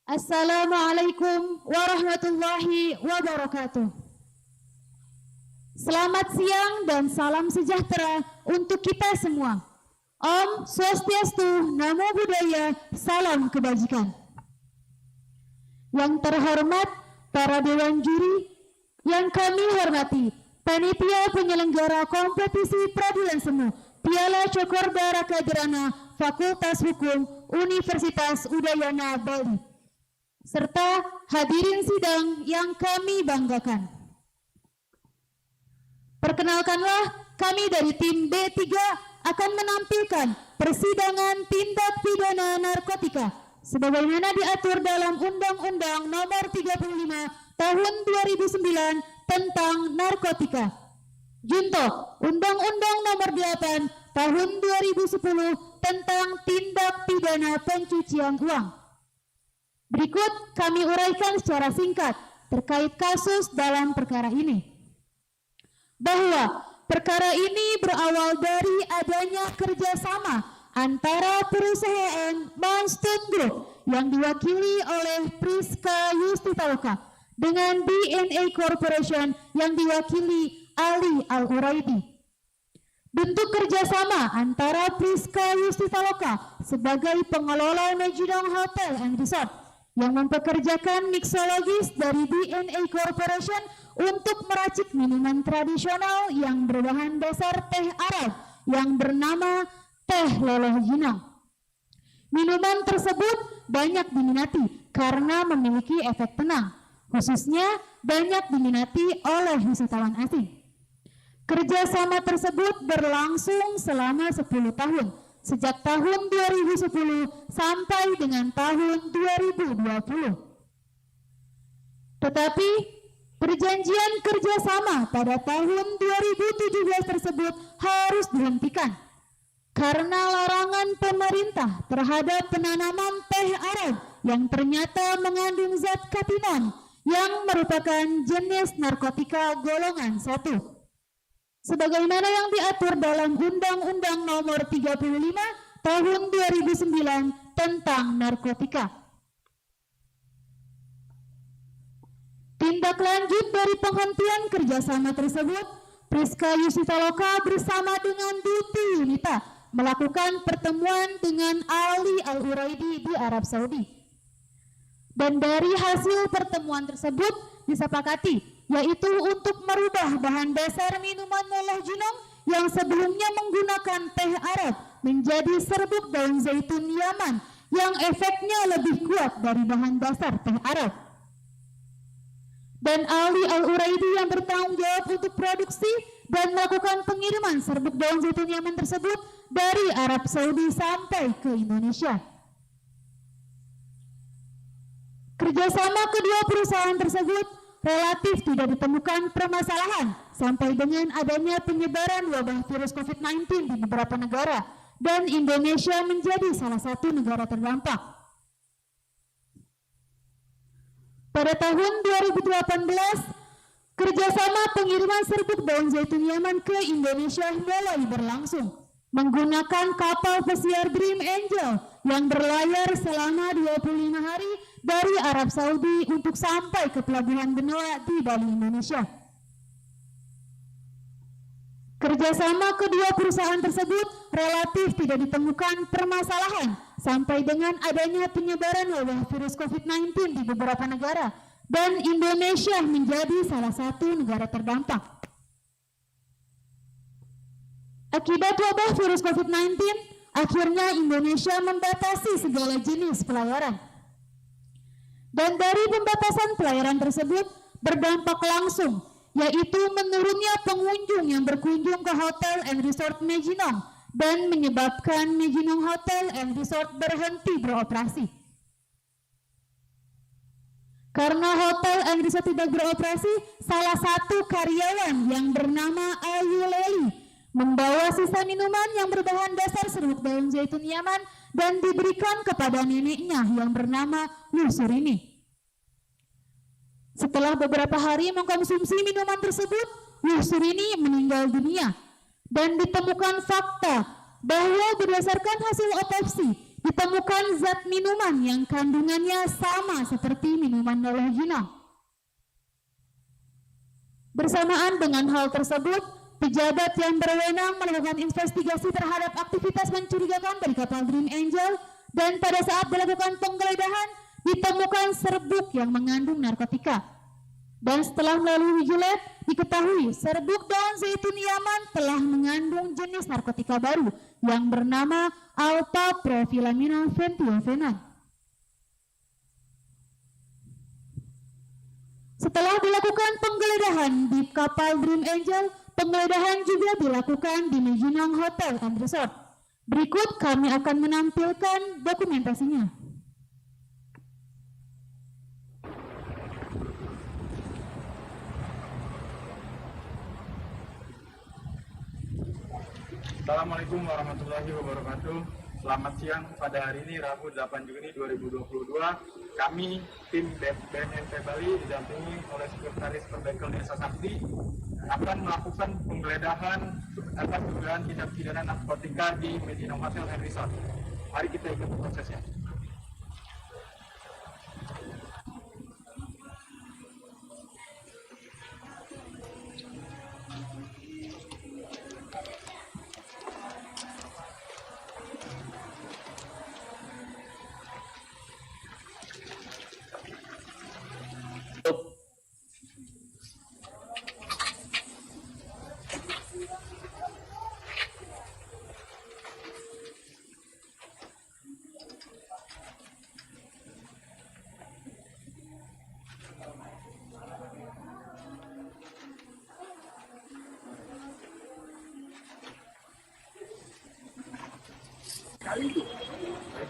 Assalamualaikum warahmatullahi wabarakatuh. Selamat siang dan salam sejahtera untuk kita semua. Om Swastiastu, Namo Buddhaya, salam kebajikan. Yang terhormat para dewan juri, yang kami hormati panitia penyelenggara kompetisi peradilan semu Piala Cokorda Rakadrana Fakultas Hukum Universitas Udayana Bali, serta hadirin sidang yang kami banggakan. Perkenalkanlah, kami dari tim B3 akan menampilkan persidangan tindak pidana narkotika sebagaimana diatur dalam Undang-Undang Nomor 35 Tahun 2009 tentang narkotika. Junto Undang-Undang Nomor 8 Tahun 2010 tentang tindak pidana pencucian uang. Berikut kami uraikan secara singkat terkait kasus dalam perkara ini. Bahwa perkara ini berawal dari adanya kerjasama antara perusahaan Monstone Group yang diwakili oleh Priska Yustitaloka dengan DNA Corporation yang diwakili Ali Al-Uraidi. Bentuk kerjasama antara Priska Yustitaloka sebagai pengelola Magidong Hotel and Resort yang mempekerjakan mixologis dari DNA Corporation untuk meracik minuman tradisional yang berbahan dasar teh Arab yang bernama teh leleh jinong. Minuman tersebut banyak diminati karena memiliki efek tenang, khususnya banyak diminati oleh wisatawan asing. Kerjasama tersebut berlangsung selama 10 tahun, sejak tahun 2010 sampai dengan tahun 2020. Tetapi perjanjian kerjasama pada tahun 2017 tersebut harus dihentikan karena larangan pemerintah terhadap penanaman teh Arab yang ternyata mengandung zat katinon yang merupakan jenis narkotika golongan 1. Sebagaimana yang diatur dalam Undang-Undang Nomor 35 Tahun 2009 tentang narkotika. Tindak lanjut dari penghentian kerjasama tersebut, Priska Yustitaloka bersama dengan Duti Yunita melakukan pertemuan dengan Ali Al-Uraidi di Arab Saudi. Dan dari hasil pertemuan tersebut disepakati yaitu untuk merubah bahan dasar minuman leleh jinong yang sebelumnya menggunakan teh Arab menjadi serbuk daun zaitun Yaman yang efeknya lebih kuat dari bahan dasar teh Arab. Dan Ali Al-Uraidi yang bertanggung jawab untuk produksi dan melakukan pengiriman serbuk daun zaitun Yaman tersebut dari Arab Saudi sampai ke Indonesia. Kerjasama kedua perusahaan tersebut relatif tidak ditemukan permasalahan sampai dengan adanya penyebaran wabah virus COVID-19 di beberapa negara dan Indonesia menjadi salah satu negara terdampak. Pada tahun 2018, kerjasama pengiriman serbuk daun zaitun Yaman ke Indonesia mulai berlangsung menggunakan kapal pesiar Dream Angel yang berlayar selama 25 hari dari Arab Saudi untuk sampai ke Pelabuhan Benoa di Bali, Indonesia. Kerjasama kedua perusahaan tersebut relatif tidak ditemukan permasalahan sampai dengan adanya penyebaran wabah virus COVID-19 di beberapa negara dan Indonesia menjadi salah satu negara terdampak. Akibat wabah virus COVID-19, akhirnya Indonesia membatasi segala jenis pelayaran. Dan dari pembatasan pelayaran tersebut berdampak langsung, yaitu menurunnya pengunjung yang berkunjung ke Hotel and Resort Magidong dan menyebabkan Magidong Hotel and Resort berhenti beroperasi. Karena Hotel and Resort tidak beroperasi, salah satu karyawan yang bernama Ayu Leli membawa sisa minuman yang berbahan dasar serbuk daun zaitun Yaman dan diberikan kepada neneknya yang bernama Nusurini. Setelah beberapa hari mengkonsumsi minuman tersebut, Nusurini meninggal dunia dan ditemukan fakta bahwa berdasarkan hasil otopsi ditemukan zat minuman yang kandungannya sama seperti minuman Nalgene. Bersamaan dengan hal tersebut, pejabat yang berwenang melakukan investigasi terhadap aktivitas mencurigakan dari kapal Dream Angel, dan pada saat dilakukan penggeledahan ditemukan serbuk yang mengandung narkotika. Dan setelah melalui uji lab, diketahui serbuk daun zaitun Yaman telah mengandung jenis narkotika baru yang bernama alpha profilamina fentylphenol. Setelah dilakukan penggeledahan di kapal Dream Angel, penggeledahan juga dilakukan di Maginang Hotel and Resort. Berikut kami akan menampilkan dokumentasinya. Assalamualaikum warahmatullahi wabarakatuh. Selamat siang. Pada hari ini Rabu 8 Juni 2022, kami tim BNNP Bali didampingi oleh Sekretaris Perbaikan Desa Sakti akan melakukan penggeledahan atas dugaan tindak pidana narkotika di Maginang Hotel and Resort. Mari kita ikut prosesnya.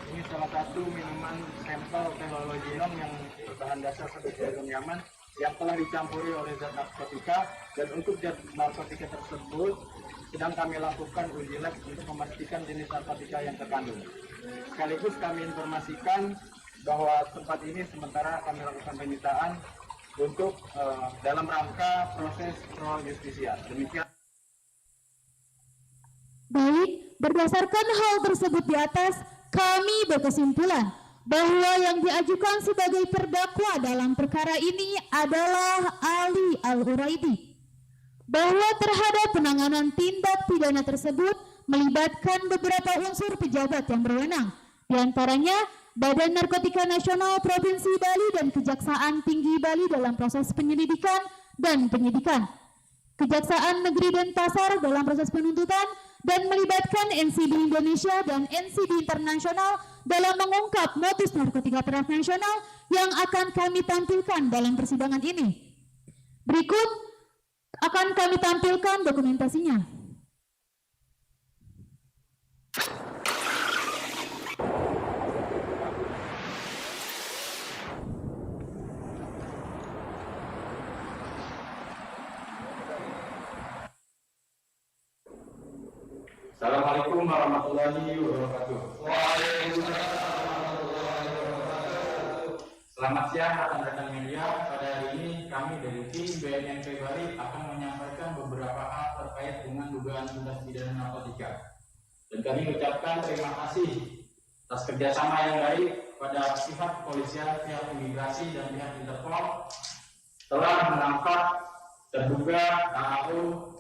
Ini salah satu minuman sampel Nalgene yang berbahan dasar sebagai zaitun Yaman yang telah dicampuri oleh zat narkotika, dan untuk zat narkotika tersebut sedang kami lakukan uji lab untuk memastikan jenis narkotika yang terkandung. Sekaligus kami informasikan bahwa tempat ini sementara kami lakukan penyitaan untuk dalam rangka proses pro justisia. Demikian. Baik, berdasarkan hal tersebut di atas, kami berkesimpulan bahwa yang diajukan sebagai terdakwa dalam perkara ini adalah Ali Al-Uraidi. Bahwa terhadap penanganan tindak pidana tersebut melibatkan beberapa unsur pejabat yang berwenang, di antaranya Badan Narkotika Nasional Provinsi Bali dan Kejaksaan Tinggi Bali dalam proses penyelidikan dan penyidikan, Kejaksaan Negeri Denpasar dalam proses penuntutan, dan melibatkan NCB Indonesia dan NCB Internasional dalam mengungkap modus narkotika transnasional yang akan kami tampilkan dalam persidangan ini. Berikut akan kami tampilkan dokumentasinya. Assalamualaikum warahmatullahi wabarakatuh. Selamat siang rekan-rekan media. Pada hari ini kami dari tim BNNP Bali akan menyampaikan beberapa hal terkait dengan dugaan tindak pidana narkotika. Dan kami ucapkan terima kasih atas kerjasama yang baik pada pihak kepolisian, pihak imigrasi, dan pihak Interpol telah menangkap terduga AAU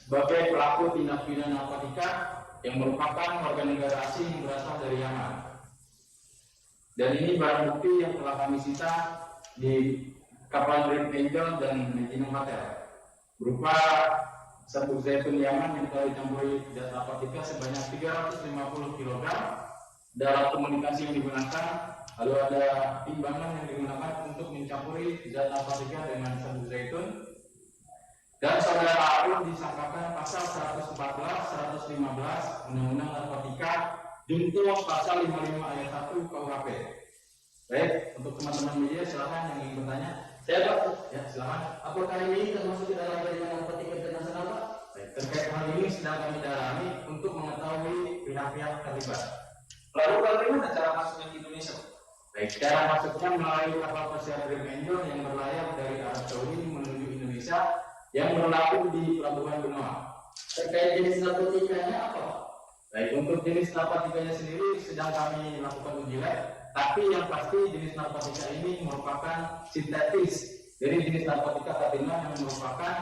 sebagai pelaku tindak pidana narkotika yang merupakan warga negara asing yang berasal dari Yaman. Dan ini barang bukti yang telah kami sita di kapal Dream Angel dan Maginang Hotel, berupa serbuk zaitun Yaman yang telah dicampuri zat narkotika sebanyak 350 kg. Dalam komunikasi yang digunakan, lalu ada timbangan yang digunakan untuk mencampuri zat narkotika dengan serbuk zaitun. Dan saudara AU disangkakan pasal 114, 115 Undang-Undang Narkotika junto pasal 55 ayat 1 KUHP. Baik, untuk teman-teman media silakan yang ingin bertanya. Saya Pak, ya silakan. Apakah ini termasuk di dalam jaringan narkotika internasional Pak? Baik, terkait hal ini sedang kami dalami untuk mengetahui pihak-pihak terlibat. Lalu bagaimana cara masuknya ke Indonesia? Baik, cara masuknya melalui kapal pesiar Dream Angel yang berlayar dari Arab Saudi menuju Indonesia yang berlaku di Pelabuhan Benoa. Terkait jenis narkotikanya apa? Baik, untuk jenis narkotikanya sendiri sedang kami lakukan uji lab, tapi yang pasti jenis narkotika ini merupakan sintetis. Jadi jenis narkotika Fatima yang merupakan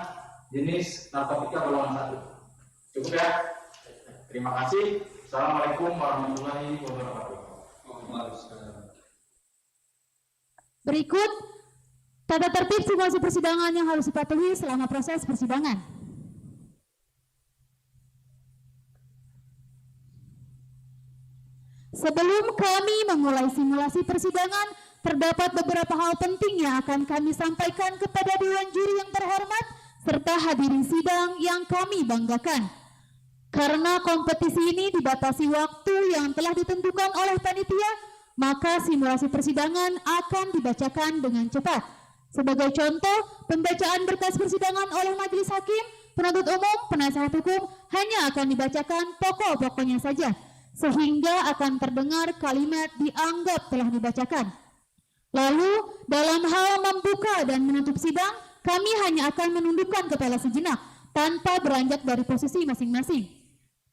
jenis narkotika golongan 1. Cukup ya? Terima kasih. Assalamualaikum warahmatullahi wabarakatuh. Berikut tata tertib simulasi persidangan yang harus dipatuhi selama proses persidangan. Sebelum kami memulai simulasi persidangan, terdapat beberapa hal penting yang akan kami sampaikan kepada Dewan Juri yang terhormat serta hadirin sidang yang kami banggakan. Karena kompetisi ini dibatasi waktu yang telah ditentukan oleh panitia, maka simulasi persidangan akan dibacakan dengan cepat. Sebagai contoh, pembacaan berkas persidangan oleh majelis hakim, penuntut umum, penasihat hukum hanya akan dibacakan pokok-pokoknya saja, sehingga akan terdengar kalimat dianggap telah dibacakan. Lalu, dalam hal membuka dan menutup sidang, kami hanya akan menundukkan kepala sejenak, tanpa beranjak dari posisi masing-masing.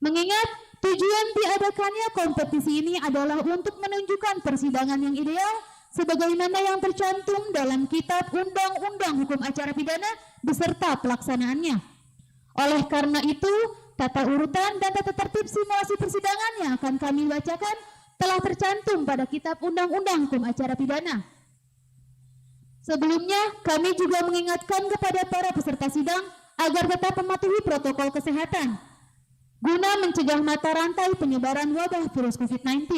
Mengingat tujuan diadakannya kompetisi ini adalah untuk menunjukkan persidangan yang ideal sebagaimana yang tercantum dalam Kitab Undang-Undang Hukum Acara Pidana beserta pelaksanaannya. Oleh karena itu, tata urutan dan tata tertib simulasi persidangan yang akan kami bacakan telah tercantum pada Kitab Undang-Undang Hukum Acara Pidana. Sebelumnya, kami juga mengingatkan kepada para peserta sidang agar tetap mematuhi protokol kesehatan guna mencegah mata rantai penyebaran wabah virus COVID-19.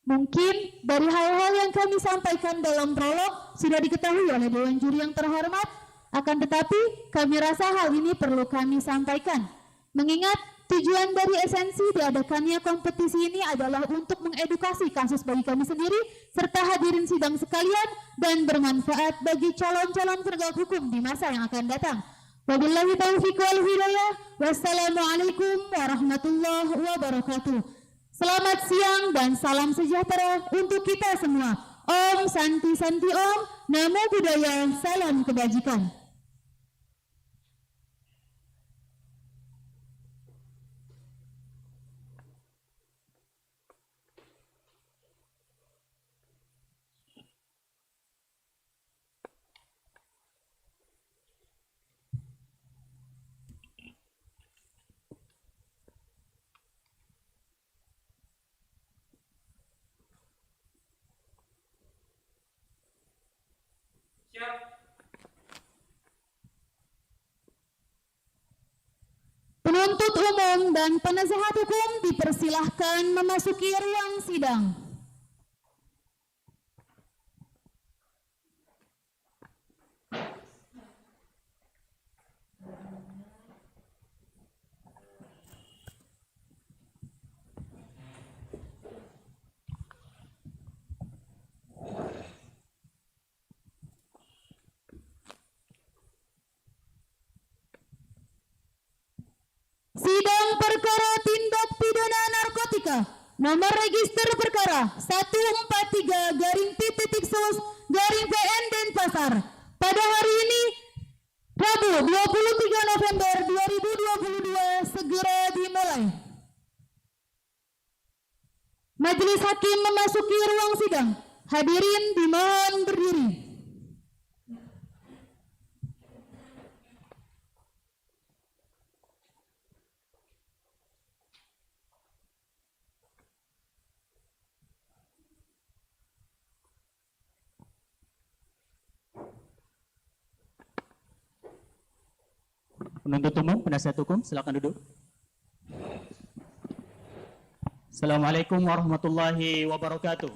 Mungkin dari hal-hal yang kami sampaikan dalam prolog sudah diketahui oleh Dewan Juri yang terhormat, akan tetapi kami rasa hal ini perlu kami sampaikan. Mengingat tujuan dari esensi diadakannya kompetisi ini adalah untuk mengedukasi kasus bagi kami sendiri serta hadirin sidang sekalian dan bermanfaat bagi calon-calon penegak hukum di masa yang akan datang. Wabillahi taufiq wal hidayah. Wassalamualaikum warahmatullahi wabarakatuh. Selamat siang dan salam sejahtera untuk kita semua. Om Santi Santi Om, Namo Buddhaya, salam kebajikan. Penuntut umum dan penasehat hukum dipersilahkan memasuki ruang sidang. Sidang perkara tindak pidana narkotika nomor register perkara 143-PN Denpasar pada hari ini Rabu 23 November 2022 segera dimulai. Majelis hakim memasuki ruang sidang. Hadirin dimohon berdiri. Penuntut umum, penasihat hukum, silakan duduk. Assalamualaikum warahmatullahi wabarakatuh.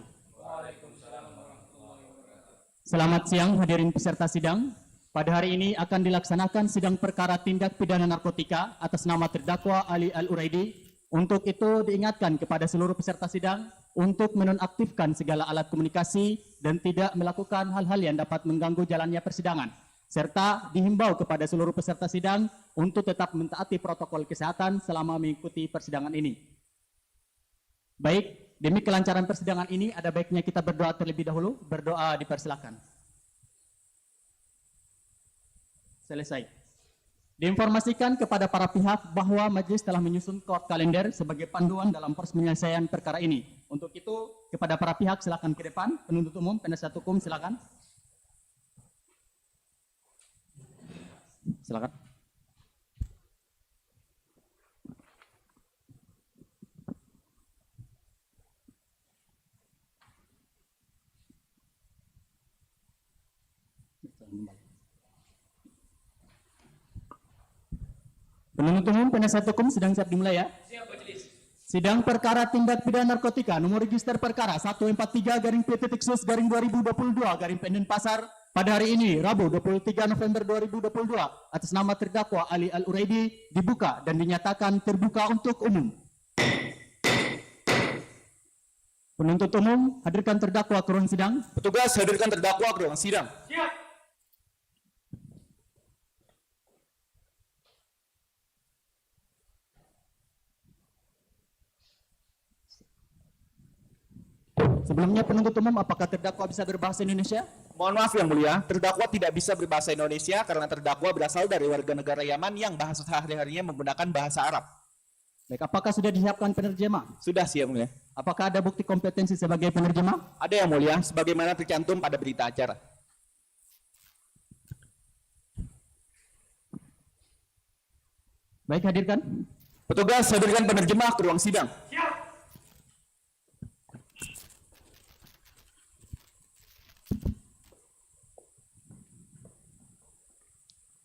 Selamat siang hadirin peserta sidang. Pada hari ini akan dilaksanakan sidang perkara tindak pidana narkotika atas nama terdakwa Ali Al-Uraidi. Untuk itu diingatkan kepada seluruh peserta sidang untuk menonaktifkan segala alat komunikasi dan tidak melakukan hal-hal yang dapat mengganggu jalannya persidangan. Serta dihimbau kepada seluruh peserta sidang untuk tetap mentaati protokol kesehatan selama mengikuti persidangan ini. Baik, demi kelancaran persidangan ini ada baiknya kita berdoa terlebih dahulu. Berdoa dipersilakan. Selesai. Diinformasikan kepada para pihak bahwa majelis telah menyusun court kalender sebagai panduan dalam proses penyelesaian perkara ini. Untuk itu, kepada para pihak silakan ke depan. Penuntut umum, penasihat hukum silakan. Silakan. Penuntut umum, penasihat hukum sedang siap dimulai ya. Siap, majelis. Sidang perkara tindak pidana narkotika nomor register perkara 143-P/Sus/2022 Pasar pada hari ini Rabu 23 November 2022 atas nama terdakwa Ali Al-Uraidi dibuka dan dinyatakan terbuka untuk umum. Penuntut umum, hadirkan terdakwa ke ruang sidang. Petugas, hadirkan terdakwa ke ruang sidang. Siap. Sebelumnya penuntut umum, apakah terdakwa bisa berbahasa Indonesia? Mohon maaf yang mulia, terdakwa tidak bisa berbahasa Indonesia karena terdakwa berasal dari warga negara Yaman yang bahasa sehari-harinya menggunakan bahasa Arab. Baik, apakah sudah disiapkan penerjemah? Sudah siap mulia. Apakah ada bukti kompetensi sebagai penerjemah? Ada yang mulia, sebagaimana tercantum pada berita acara. Baik, hadirkan. Petugas, hadirkan penerjemah ke ruang sidang. Siap.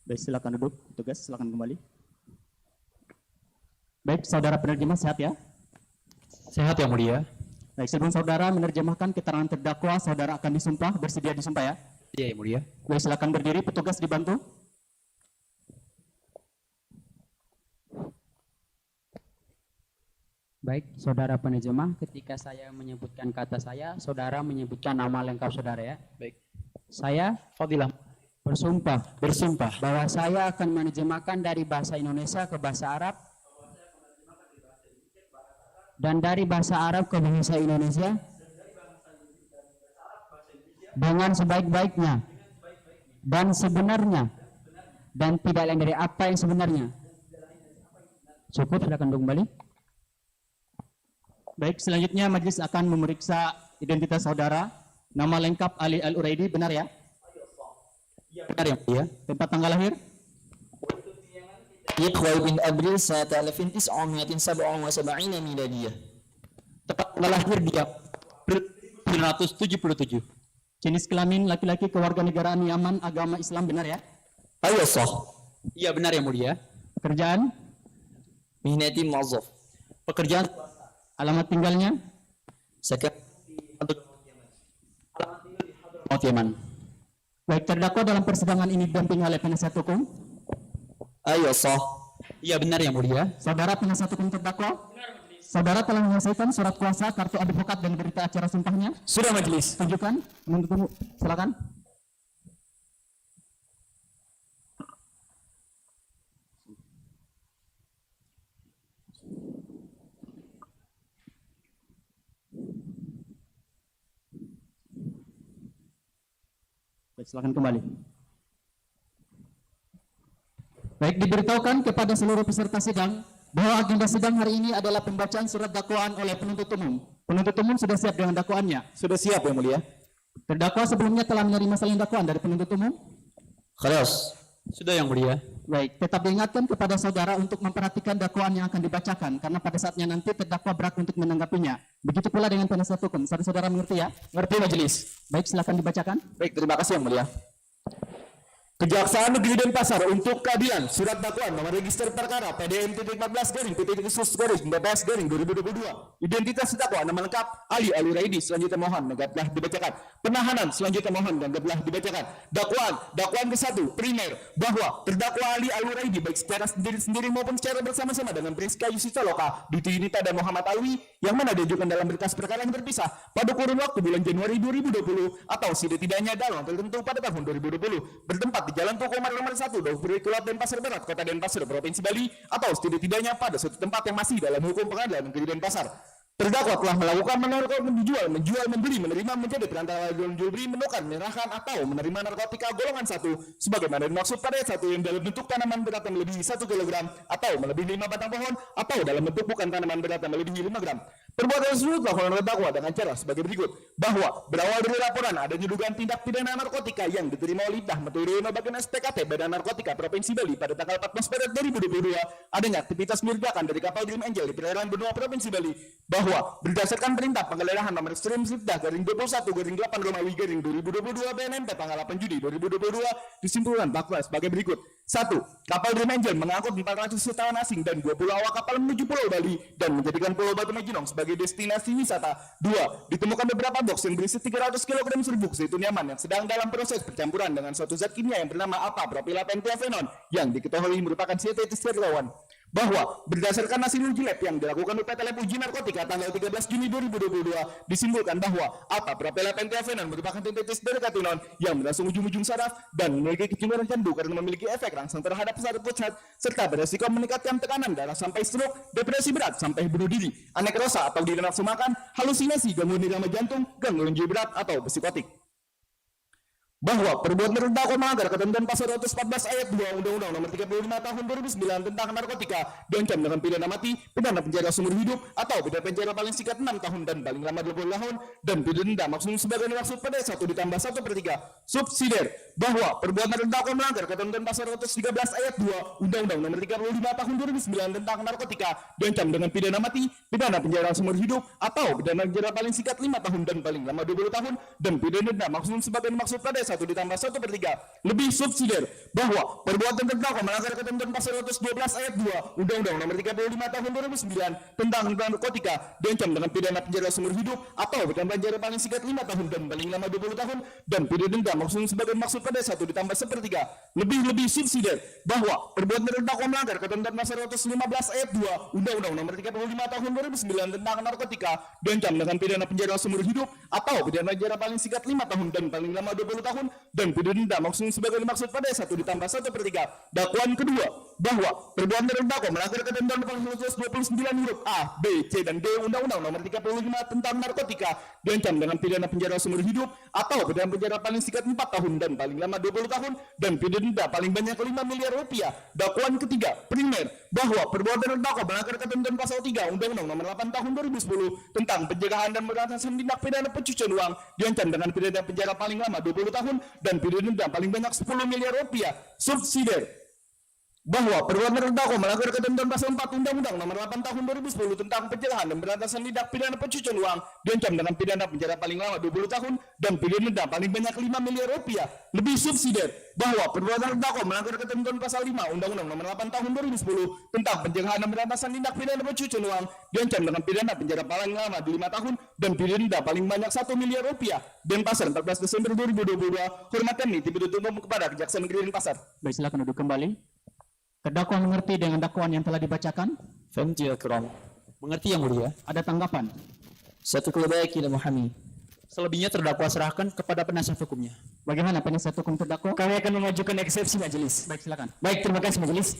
Baik, silakan duduk. Petugas, silakan kembali. Baik, saudara penerjemah sehat ya? Sehat yang mulia. Baik, sebelum saudara menerjemahkan keterangan terdakwa, saudara akan disumpah, bersedia disumpah ya? Iya yang mulia. Baik, silakan berdiri, petugas dibantu. Baik, saudara penerjemah, ketika saya menyebutkan kata saya, saudara menyebutkan nama lengkap saudara ya. Baik. Saya Fadilah. bersumpah Bersumpah bahwa saya akan menerjemahkan dari bahasa Indonesia ke bahasa Arab dan dari bahasa Arab ke bahasa Indonesia dengan sebaik-baiknya dan sebenarnya dan tidak lain dari apa yang sebenarnya. Cukup, silakan duduk kembali. Baik, selanjutnya majelis akan memeriksa identitas saudara. Nama lengkap Ali Al-Uraidi, benar ya? benar yang mulia. Tempat tanggal lahir? Ikhwai bin Abril sanata 1977 miladiyah. Tepat tanggal lahir dia 1977. Jenis kelamin laki-laki, kewarganegaraan Yaman, agama Islam, benar ya? Ayo sah. Iya benar yang mulia. Pekerjaan, Mihnati muazzaf. Pekerjaan alamat tinggalnya, Sakit Yaman. baik, terdakwa dalam persidangan ini didampingi oleh penasihat hukum. Ayo sah. Iya benar yang mulia. Saudara penasihat hukum terdakwa, saudara telah menyelesaikan surat kuasa, kartu advokat, dan berita acara sumpahnya. Sudah majelis. Tunjukkan, penuntut umum, silakan. Baik, silakan kembali. Baik, diberitahukan kepada seluruh peserta sidang bahwa agenda sidang hari ini adalah pembacaan surat dakwaan oleh penuntut umum. Penuntut umum sudah siap dengan dakwaannya. Sudah siap yang mulia. Terdakwa sebelumnya telah menerima salin dakwaan dari penuntut umum. Khalas. Sudah yang mulia. Baik, tetap diingatkan kepada saudara untuk memperhatikan dakwaan yang akan dibacakan, karena pada saatnya nanti terdakwa berhak untuk menanggapinya. Begitu pula dengan penasihat hukum. Saudara-saudara mengerti ya? Ngerti majelis. Baik, silakan dibacakan. Baik, terima kasih yang mulia. Kejaksaan Negeri Denpasar untuk keadilan surat dakwaan nomor register perkara PDM-14-PPS-2022. Identitas terdakwa nama lengkap Ali Al-Uraidi selanjutnya mohon telah dibacakan. Penahanan selanjutnya mohon telah dibacakan. Dakwaan ke-1 primer bahwa terdakwa Ali Al-Uraidi baik secara sendiri maupun secara bersama-sama dengan Priska Yusita Loka, Diti Yunita dan Muhammad Alwi yang mana diajukan dalam berkas perkara yang terpisah pada kurun waktu bulan Januari 2020 atau setidaknya dalam tertentu pada tahun 2020 bertempat di Jalan Toko Umar nomor 1 Daupurikulat Denpasar Barat, Kota Denpasar, Provinsi Bali atau setidaknya pada suatu tempat yang masih dalam hukum pengadilan negeri Denpasar. Terdakwa telah melakukan menjual, membeli, menerima, menjadi perantara jual beli, menukar, menyerahkan atau menerima narkotika golongan 1 sebagaimana dimaksud pada ayat 1 yang dalam bentuk tanaman berat yang melebihi 1 kg atau melebihi 5 batang pohon atau dalam bentuk bukan tanaman berat yang melebihi 5 gram. Perbuatan tersebut dilakukan oleh terdakwa dengan cara sebagai berikut, bahwa berawal dari laporan adanya dugaan tindak pidana narkotika yang diterima oleh Dah Meturono bagian SPKT Badan Narkotika Provinsi Bali pada tanggal 14 Maret 2022 adanya aktivitas mencurigakan dari kapal Dream Angel di perairan benua Provinsi Bali, bahwa berdasarkan perintah penggeledahan nomor Stream Sifda garing 21 garing 8 Romawi garing 2022 BNMP tanggal 8 Juni 2022 disimpulkan bakal sebagai berikut. 1. Kapal Dream Angel mengangkut 400 wisatawan asing dan 20 awak kapal menuju Pulau Bali dan menjadikan Pulau Batu Majinong sebagai destinasi wisata. 2. Ditemukan beberapa box yang berisi 300 kg serbuk zaitun Yaman yang sedang dalam proses percampuran dengan suatu zat kimia yang bernama alpha propylapenthiafenon yang diketahui merupakan sintetis heroin. Bahwa berdasarkan hasil uji lab yang dilakukan UPT Lab Uji Narkotika tanggal 13 Juni 2022 disimpulkan bahwa alpha propylapenthiafenon merupakan sintetis dari katinon yang mengandung ujung-ujung saraf dan memiliki kecenderungan candu karena memiliki efek rangsang terhadap saraf pusat serta beresiko meningkatkan tekanan darah sampai stroke, depresi berat sampai bunuh diri, anekrosa atau tidak nafsu makan, halusinasi, gangguan irama jantung, gangguan jiwa berat atau psikotik. Bahwa perbuatan terdakwa melanggar ketentuan pasal 114 ayat 2 Undang-Undang Nomor 35 Tahun 2009 tentang narkotika diancam dengan pidana mati, pidana penjara seumur hidup atau pidana penjara paling singkat 6 tahun dan paling lama 20 tahun dan pidana denda maksimal sebagai dimaksud pada 1 ditambah 1/3. Subsidiar bahwa perbuatan terdakwa melanggar ketentuan pasal 113 ayat 2 Undang-Undang Nomor 35 Tahun 2009 tentang narkotika diancam dengan pidana mati, pidana penjara seumur hidup atau pidana penjara paling singkat 5 tahun dan paling lama 20 tahun dan pidana denda maksimal sebagai dimaksud pada 1 ditambah 1/3. Lebih subsidiar bahwa perbuatan terdakwa melanggar ketentuan pasal 112 ayat 2 Undang-Undang Nomor 35 Tahun 2009 tentang narkotika diancam dengan pidana penjara seumur hidup atau pidana penjara paling singkat 5 tahun dan paling lama 20 tahun dan pidana denda maksimal sebagai maksud pada 1 ditambah 1/3. Lebih subsidiar bahwa perbuatan terdakwa melanggar ketentuan pasal 115 ayat 2 Undang-Undang Nomor 35 Tahun 2009 tentang narkotika diancam dengan pidana penjara seumur hidup atau pidana penjara paling singkat 5 tahun dan paling lama 20 tahun dan pidana denda maksimal sebagai dimaksud pada 1 ditambah 1/3. Dakwaan kedua bahwa perbuatan terdakwa melanggar ketentuan pasal 129 huruf A, B, C dan D Undang-Undang Nomor 35 tentang narkotika diancam dengan pidana penjara seumur hidup atau pidana penjara paling singkat 4 tahun dan paling lama 20 tahun dan pidana denda paling banyak 5 miliar rupiah. Dakwaan ketiga primer bahwa perbuatan terdakwa melanggar ketentuan pasal 3 Undang-Undang Nomor 8 Tahun 2010 tentang pencegahan dan pemberantasan tindak pidana pencucian uang diancam dengan pidana penjara paling lama 20 tahun dan pidana denda paling banyak 10 miliar rupiah. Subsidiar bahwa perbuatan terdakwa melanggar ketentuan pasal 4 Undang-Undang Nomor 8 Tahun 2010 tentang pencegahan dan pemberantasan tindak pidana pencucian uang diancam dengan pidana penjara paling lama 20 tahun dan pidana denda paling banyak 5 miliar rupiah. Lebih subsidiar bahwa perbuatan terdakwa melanggar ketentuan pasal 5 Undang-Undang Nomor 8 Tahun 2010 tentang pencegahan dan pemberantasan tindak pidana pencucian uang diancam dengan pidana penjara paling lama 5 tahun dan pidana denda paling banyak 1 miliar rupiah. Denpasar 14 Desember 2022. Hormat kami dituntut umum kepada Kejaksaan Negeri Denpasar. Baik, silakan duduk kembali. Terdakwa mengerti dengan dakwaan yang telah dibacakan? Fahimtu ya Kiram. Mengerti yang mulia. Ada tanggapan? Satu baik tidak memahami. Selebihnya terdakwa serahkan kepada penasihat hukumnya. Bagaimana penasihat hukum terdakwa? Kami akan mengajukan eksepsi majelis. Baik, silakan. Baik, terima kasih majelis.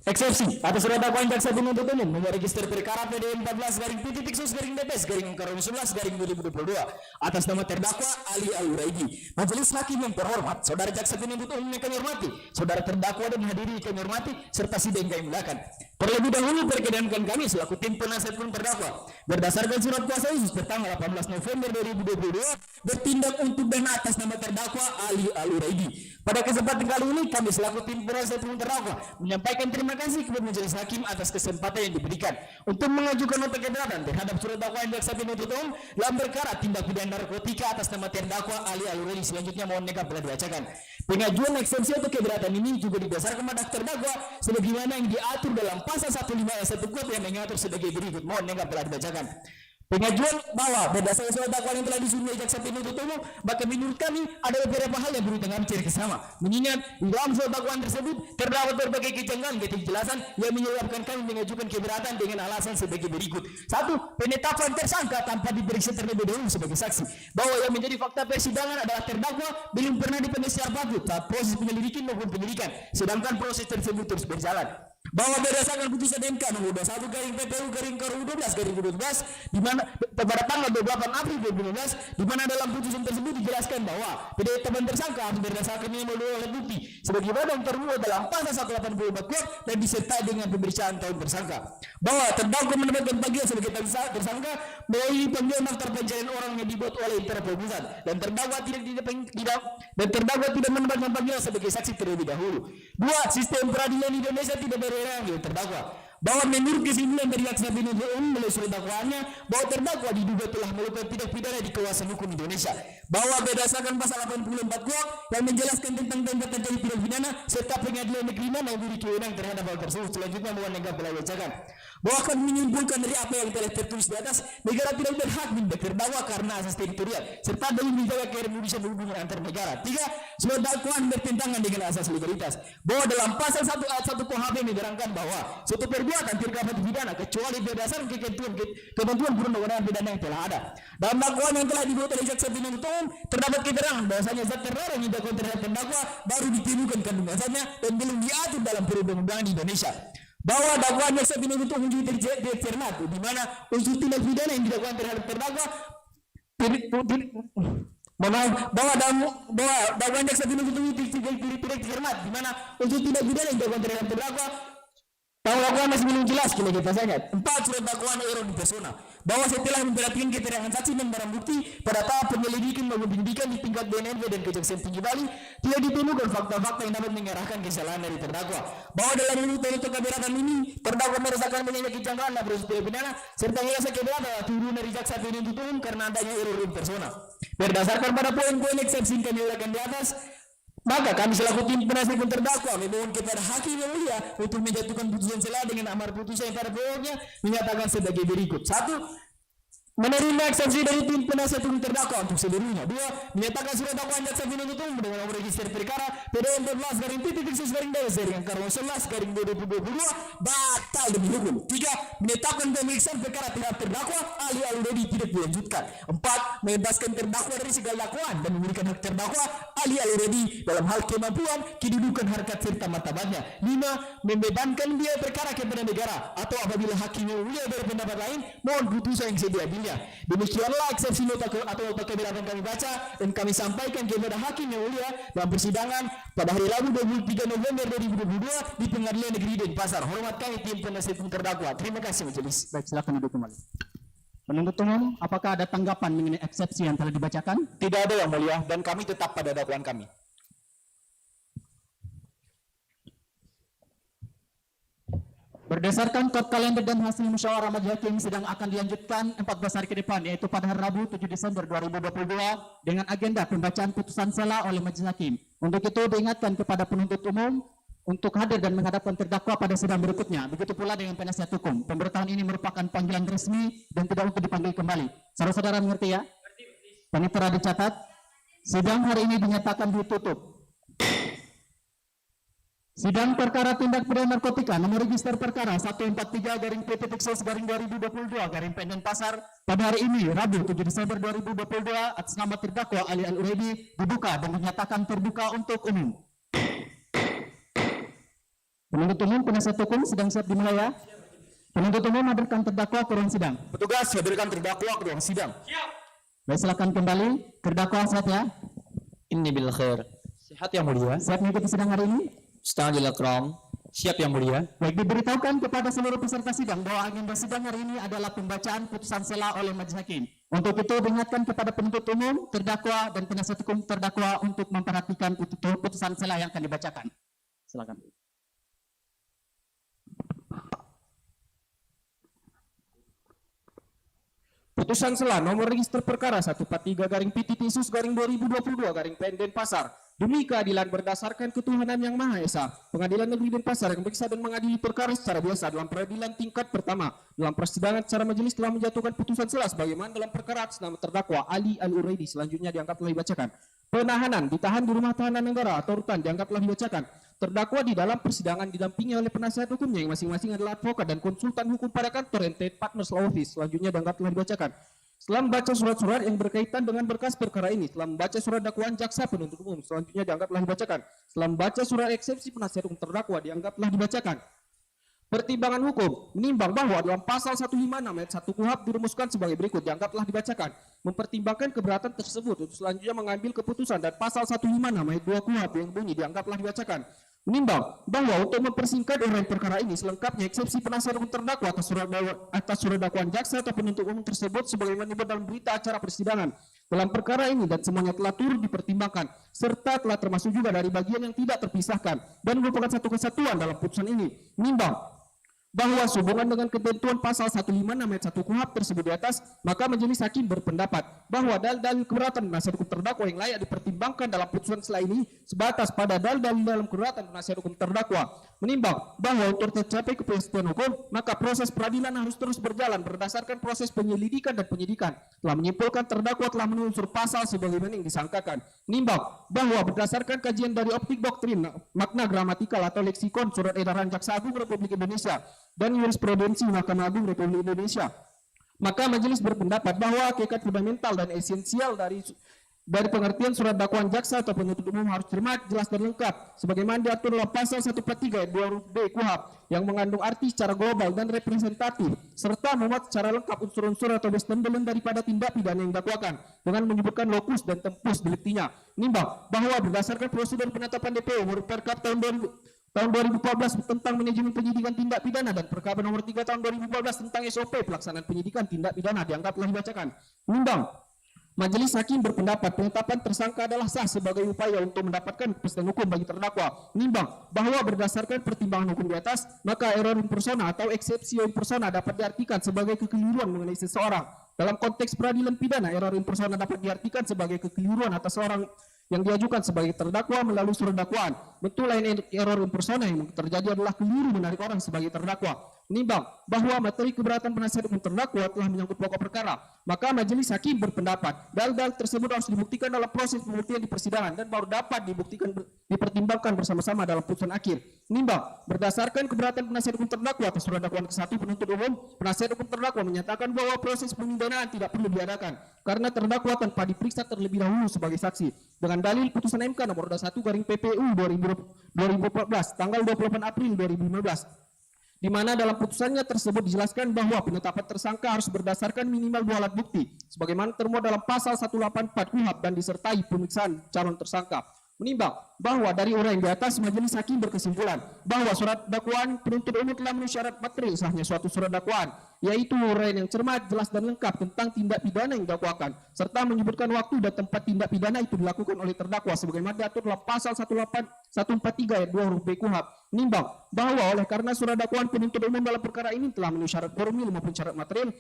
Eksepsi atas surat dakwaan jaksa penuntut umum nomor register perkara PD 14/P-11/2011/2022 atas nama terdakwa Ali Al-Uraidi. Majelis hakim yang terhormat, saudara jaksa penuntut umum yang kami hormati, saudara terdakwa dan hadirin yang kami hormati serta sidang kami muliakan. Terlebih dahulu perkenankan kami selaku tim penasihat hukum terdakwa berdasarkan surat kuasa khusus bertanggal 18 November 2022 bertindak untuk dan atas nama terdakwa Ali Al-Uraidi. Pada kesempatan kali ini kami selaku tim penasihat hukum terdakwa menyampaikan terima kasih kepada majelis hakim atas kesempatan yang diberikan untuk mengajukan nota keberatan terhadap surat dakwaan jaksa penuntut umum dalam perkara tindak pidana narkotika atas nama terdakwa Ali Al-Uraidi. Selanjutnya mohon negah telah dibacakan. Pengajuan eksepsi atau keberatan ini juga didasarkan pada terdakwa sebagaimana yang diatur dalam pasal 15 ayat 1 kuhap yang mengatur sebagai berikut. Mohon negah telah dibacakan. Pengajuan bahwa berdasarkan surat dakwaan yang telah disusun oleh jaksa penuntut umum, maka menurut kami ada beberapa hal yang perlu dengan ciri kesama. Mengingat di dalam surat dakwaan tersebut terdapat berbagai kejanggalan ketidakjelasan yang menyebabkan kami mengajukan keberatan dengan alasan sebagai berikut. 1. Penetapan tersangka tanpa diperiksa terlebih dahulu sebagai saksi. Bahwa yang menjadi fakta persidangan adalah terdakwa belum pernah diperiksa secara patut saat proses penyelidikan maupun penyidikan, sedangkan proses tersebut terus berjalan. bahwa berdasarkan putusan MK nomor 21 garing PPU garing KRU 12 garing 2012 di mana pada tanggal 28 April 2015 di mana dalam putusan tersebut dijelaskan bahwa penetapan tersangka harus berdasarkan yang melalui alat bukti sebagaimana yang termuat dalam pasal 184 KUHP dan disertai dengan pemeriksaan tahun tersangka bahwa terdakwa mendapatkan panggilan sebagai tersangka melalui panggilan daftar pencarian orang yang dibuat oleh Interpol Pusat dan terdakwa tidak mendapatkan panggilan sebagai saksi terlebih dahulu. 2. Sistem peradilan Indonesia tidak berwenang terdakwa bahwa menurut kesimpulan dari jaksa penuntut umum melalui surat dakwaannya bahwa terdakwa diduga telah melakukan tindak pidana di kawasan hukum Indonesia bahwa berdasarkan pasal 84 KUHP yang menjelaskan tentang tindak terjadi tindak pidana serta pengadilan negeri mana yang memiliki wewenang terhadap hal tersebut. Selanjutnya mohon negara telah bacakan bahwa akan menyimpulkan dari apa yang telah tertulis di atas negara tidak berhak menindak terdakwa karena asas teritorial serta dalam menjaga keharmonisan hubungan antar negara. 3. Surat dakwaan bertentangan dengan asas legalitas bahwa dalam pasal 1 ayat 1 KUHP menerangkan bahwa suatu perbuatan tidak dapat dipidana kecuali berdasarkan ketentuan perundang-undangan pidana yang telah ada. Dalam dakwaan yang telah dibuat oleh jaksa penuntut umum terdapat keterangan bahwasanya zat terlarang yang dilakukan terhadap terdakwa baru ditemukan kandungan zatnya dan belum diatur dalam perundang-undangan di Indonesia. Bahwa dakwaan jaksa penuntut umum juga tercermati di mana unsur tindak pidana yang dilakukan terhadap terdakwa bahwa dakwaan jaksa penuntut umum tidak tercermati di mana unsur tindak pidana yang dilakukan terhadap terdakwa dakwaan masih belum jelas kita sangat. 4. Surat dakwaan error di persona bahwa setelah memperhatikan keterangan saksi dan barang bukti pada tahap penyelidikan maupun penyidikan di tingkat BNNB dan Kejaksaan Tinggi Bali tidak ditemukan fakta-fakta yang dapat mengarahkan kesalahan dari terdakwa bahwa dalam urutan keberatan ini terdakwa merasakan banyak kecanggahan dan proses pidana serta merasa keberatan turun dari jaksa penuntut umum karena adanya error in persona. Berdasarkan pada poin-poin eksepsi yang kami uraikan di atas, maka kami selaku tim penasihat terdakwa memohon kepada hakim yang mulia untuk menjatuhkan putusan selah dengan amar putusan yang pada pokoknya menyatakan sebagai berikut. 1. Menerima eksepsi dari tim penasihat hukum terdakwa untuk seluruhnya. 2. Menyatakan surat dakwaan jaksa penuntut umum dengan nomor register perkara PDN 14/11/2022 batal demi hukum. 3. Menetapkan pemeriksaan perkara terhadap terdakwa Ali Al-Uraidy tidak dilanjutkan. 4. Membebaskan terdakwa dari segala dakwaan dan memberikan hak terdakwa Ali Al-Uraidy dalam hal kemampuan, kedudukan, harkat serta martabatnya. 5. Membebankan biaya perkara kepada negara atau apabila hakim yang mulia berpendapat lain mohon putusan yang sedia diambilnya. Demikianlah eksepsi nota keberatan kami baca dan kami sampaikan kepada hakim yang mulia dalam persidangan pada hari Rabu 23 November 2022 di Pengadilan Negeri Denpasar. Hormat kami tim penasihat hukum terdakwa. Terima kasih majelis. Baik, silakan duduk kembali. Penuntut umum, apakah ada tanggapan mengenai eksepsi yang telah dibacakan? Tidak ada yang mulia dan kami tetap pada dakwaan kami. Berdasarkan kod kalender dan hasil musyawarah majelis hakim sidang akan dilanjutkan 14 hari ke depan yaitu pada hari Rabu 7 Desember 2022 dengan agenda pembacaan putusan sela oleh majelis hakim. Untuk itu diingatkan kepada penuntut umum untuk hadir dan menghadapkan terdakwa pada sidang berikutnya. Begitu pula dengan penasihat hukum. Pemberitahuan ini merupakan panggilan resmi dan tidak untuk dipanggil kembali. Saudara-saudara mengerti ya? Panitera dicatat. Sidang hari ini dinyatakan ditutup. Sidang perkara tindak pidana narkotika nomor register perkara 143/P.S/2022 Denpasar pada hari ini Rabu 7 Desember 2022 atas nama terdakwa Ali Al-Uraidy dibuka dan dinyatakan terbuka untuk umum. Penuntut umum penasihat hukum sedang siap dimulai ya. Penuntut umum hadirkan terdakwa ke ruang sidang. Petugas hadirkan terdakwa ke ruang sidang. Baik, silakan kembali. Terdakwa sehat ya. Inni bil khair. Sehat yang mulia. Siap mengikuti sidang hari ini. Setengah akram. Siap yang mulia. Baik, diberitahukan kepada seluruh peserta sidang bahwa agenda sidang hari ini adalah pembacaan putusan sela oleh majelis hakim. Untuk itu diingatkan kepada penuntut umum, terdakwa dan penasihat hukum terdakwa untuk memperhatikan putusan sela yang akan dibacakan. Silakan. Putusan sela nomor register perkara 143/PTT/2022 Denpasar demi keadilan berdasarkan ketuhanan yang Maha Esa. Pengadilan Negeri Denpasar yang memeriksa dan mengadili perkara secara biasa dalam peradilan tingkat pertama dalam persidangan secara majelis telah menjatuhkan putusan sela sebagaimana dalam perkara atas nama terdakwa Ali Al-Uraidy. Selanjutnya dianggap telah dibacakan. Penahanan ditahan di rumah tahanan negara atau rutan dianggap telah dibacakan. Terdakwa di dalam persidangan didampingi oleh penasihat hukumnya yang masing-masing adalah advokat dan konsultan hukum pada kantor NT Partners Law Office. Selanjutnya dianggap telah dibacakan. Setelah membaca surat-surat yang berkaitan dengan berkas perkara ini, setelah membaca surat dakwaan jaksa penuntut umum, selanjutnya dianggap telah dibacakan. Setelah membaca surat eksepsi penasihat hukum terdakwa, dianggap telah dibacakan. Pertimbangan hukum menimbang bahwa dalam pasal 156 ayat 1 KUHP dirumuskan sebagai berikut, dianggaplah dibacakan. Mempertimbangkan keberatan tersebut untuk selanjutnya mengambil keputusan, dan pasal 156 ayat 2 KUHP yang bunyi dianggaplah dibacakan. Menimbang bahwa untuk mempersingkat uraian perkara ini selengkapnya, eksepsi penasihat hukum terdakwa atas surat dakwaan jaksa atau penuntut umum tersebut sebagaimana disebut dalam berita acara persidangan dalam perkara ini dan semuanya telah turut dipertimbangkan serta telah termasuk juga dari bagian yang tidak terpisahkan dan merupakan satu kesatuan dalam putusan ini. Menimbang bahwa sehubungan dengan ketentuan pasal 156 ayat 1 KUHP tersebut di atas, maka majelis hakim berpendapat bahwa dalil-dalil keberatan penasihat hukum terdakwa yang layak dipertimbangkan dalam putusan setelah ini sebatas pada dalil-dalil dalam keberatan penasihat hukum terdakwa. Menimbang bahwa untuk tercapai kepastian hukum, maka proses peradilan harus terus berjalan berdasarkan proses penyelidikan dan penyidikan. Telah menyimpulkan terdakwa telah memenuhi unsur pasal sebagaimana yang disangkakan. Menimbang bahwa berdasarkan kajian dari optik doktrin, makna gramatikal atau leksikon surat edaran Jaksa Agung Republik Indonesia dan jurisprudensi Mahkamah Agung Republik Indonesia, maka majelis berpendapat bahwa hakikat fundamental dan esensial dari pengertian surat dakwaan jaksa atau penuntut umum harus cermat, jelas dan lengkap sebagaimana diatur dalam pasal 143 ayat 2 huruf B KUHP yang mengandung arti secara global dan representatif serta memuat secara lengkap unsur-unsur atau bestembelen daripada tindak pidana yang dakwakan dengan menyebutkan lokus dan tempus deliktinya. Nimbang bahwa berdasarkan prosedur penetapan DPO menurut Perkap tahun 2014 tentang manajemen penyidikan tindak pidana dan Perkab nomor 3 tahun 2014 tentang SOP pelaksanaan penyidikan tindak pidana dianggaplah dibacakan. Menimbang majelis hakim berpendapat penetapan tersangka adalah sah sebagai upaya untuk mendapatkan kepastian hukum bagi terdakwa. Menimbang bahwa berdasarkan pertimbangan hukum di atas, maka error in persona atau eksepsi in persona dapat diartikan sebagai kekeliruan mengenai seseorang. Dalam konteks peradilan pidana, error in persona dapat diartikan sebagai kekeliruan atas seorang yang diajukan sebagai terdakwa melalui surat dakwaan. Bentuk lain error in persona yang terjadi adalah keliru menarik orang sebagai terdakwa. Menimbang bahwa materi keberatan penasihat hukum terdakwa telah menyangkut pokok perkara, maka majelis hakim berpendapat dalil-dalil tersebut harus dibuktikan dalam proses pembuktian di persidangan dan baru dapat dipertimbangkan bersama-sama dalam putusan akhir. Menimbang berdasarkan keberatan penasihat hukum terdakwa atas surat dakwaan ke-1 penuntut umum, penasihat hukum terdakwa menyatakan bahwa proses pemindanaan tidak perlu diadakan karena terdakwa tanpa diperiksa terlebih dahulu sebagai saksi dengan dalil putusan MK nomor 1 garing PPU 2014 tanggal 28 April 2015, di mana dalam putusannya tersebut dijelaskan bahwa penetapan tersangka harus berdasarkan minimal 2 alat bukti sebagaimana termuat dalam pasal 184 KUHP dan disertai pemeriksaan calon tersangka. Menimbang bahwa dari uraian di atas, majelis hakim berkesimpulan bahwa surat dakwaan penuntut umum telah memenuhi syarat material sahnya suatu surat dakwaan, yaitu uraian yang cermat, jelas dan lengkap tentang tindak pidana yang didakwakan serta menyebutkan waktu dan tempat tindak pidana itu dilakukan oleh terdakwa sebagaimana diatur dalam pasal 143 ayat 2 huruf B KUHP. Menimbang bahwa oleh karena surat dakwaan penuntut umum dalam perkara ini telah memenuhi syarat formil maupun syarat material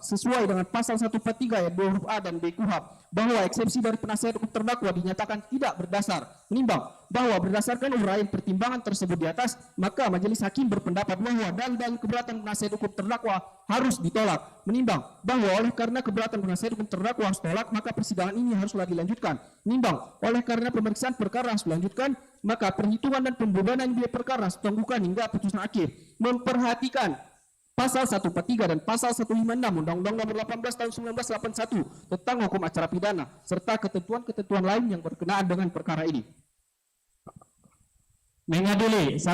sesuai dengan pasal 143 ayat 2 huruf A dan B KUHP, bahwa eksepsi dari penasihat hukum terdakwa dinyatakan tidak berdasar. Menimbang bahwa berdasarkan uraian pertimbangan tersebut di atas, maka majelis hakim berpendapat bahwa dalil-dalil keberatan penasihat hukum terdakwa harus ditolak. Menimbang bahwa oleh karena keberatan penasihat hukum terdakwa harus ditolak, maka persidangan ini haruslah dilanjutkan. Menimbang oleh karena pemeriksaan perkara harus dilanjutkan, maka perhitungan dan pembebanan biaya perkara harus ditangguhkan hingga putusan akhir. Memperhatikan pasal 143 dan pasal 156 Undang-Undang Nomor 18 Tahun 1981 tentang hukum acara pidana serta ketentuan-ketentuan lain yang berkenaan dengan perkara ini. Mengadili 1.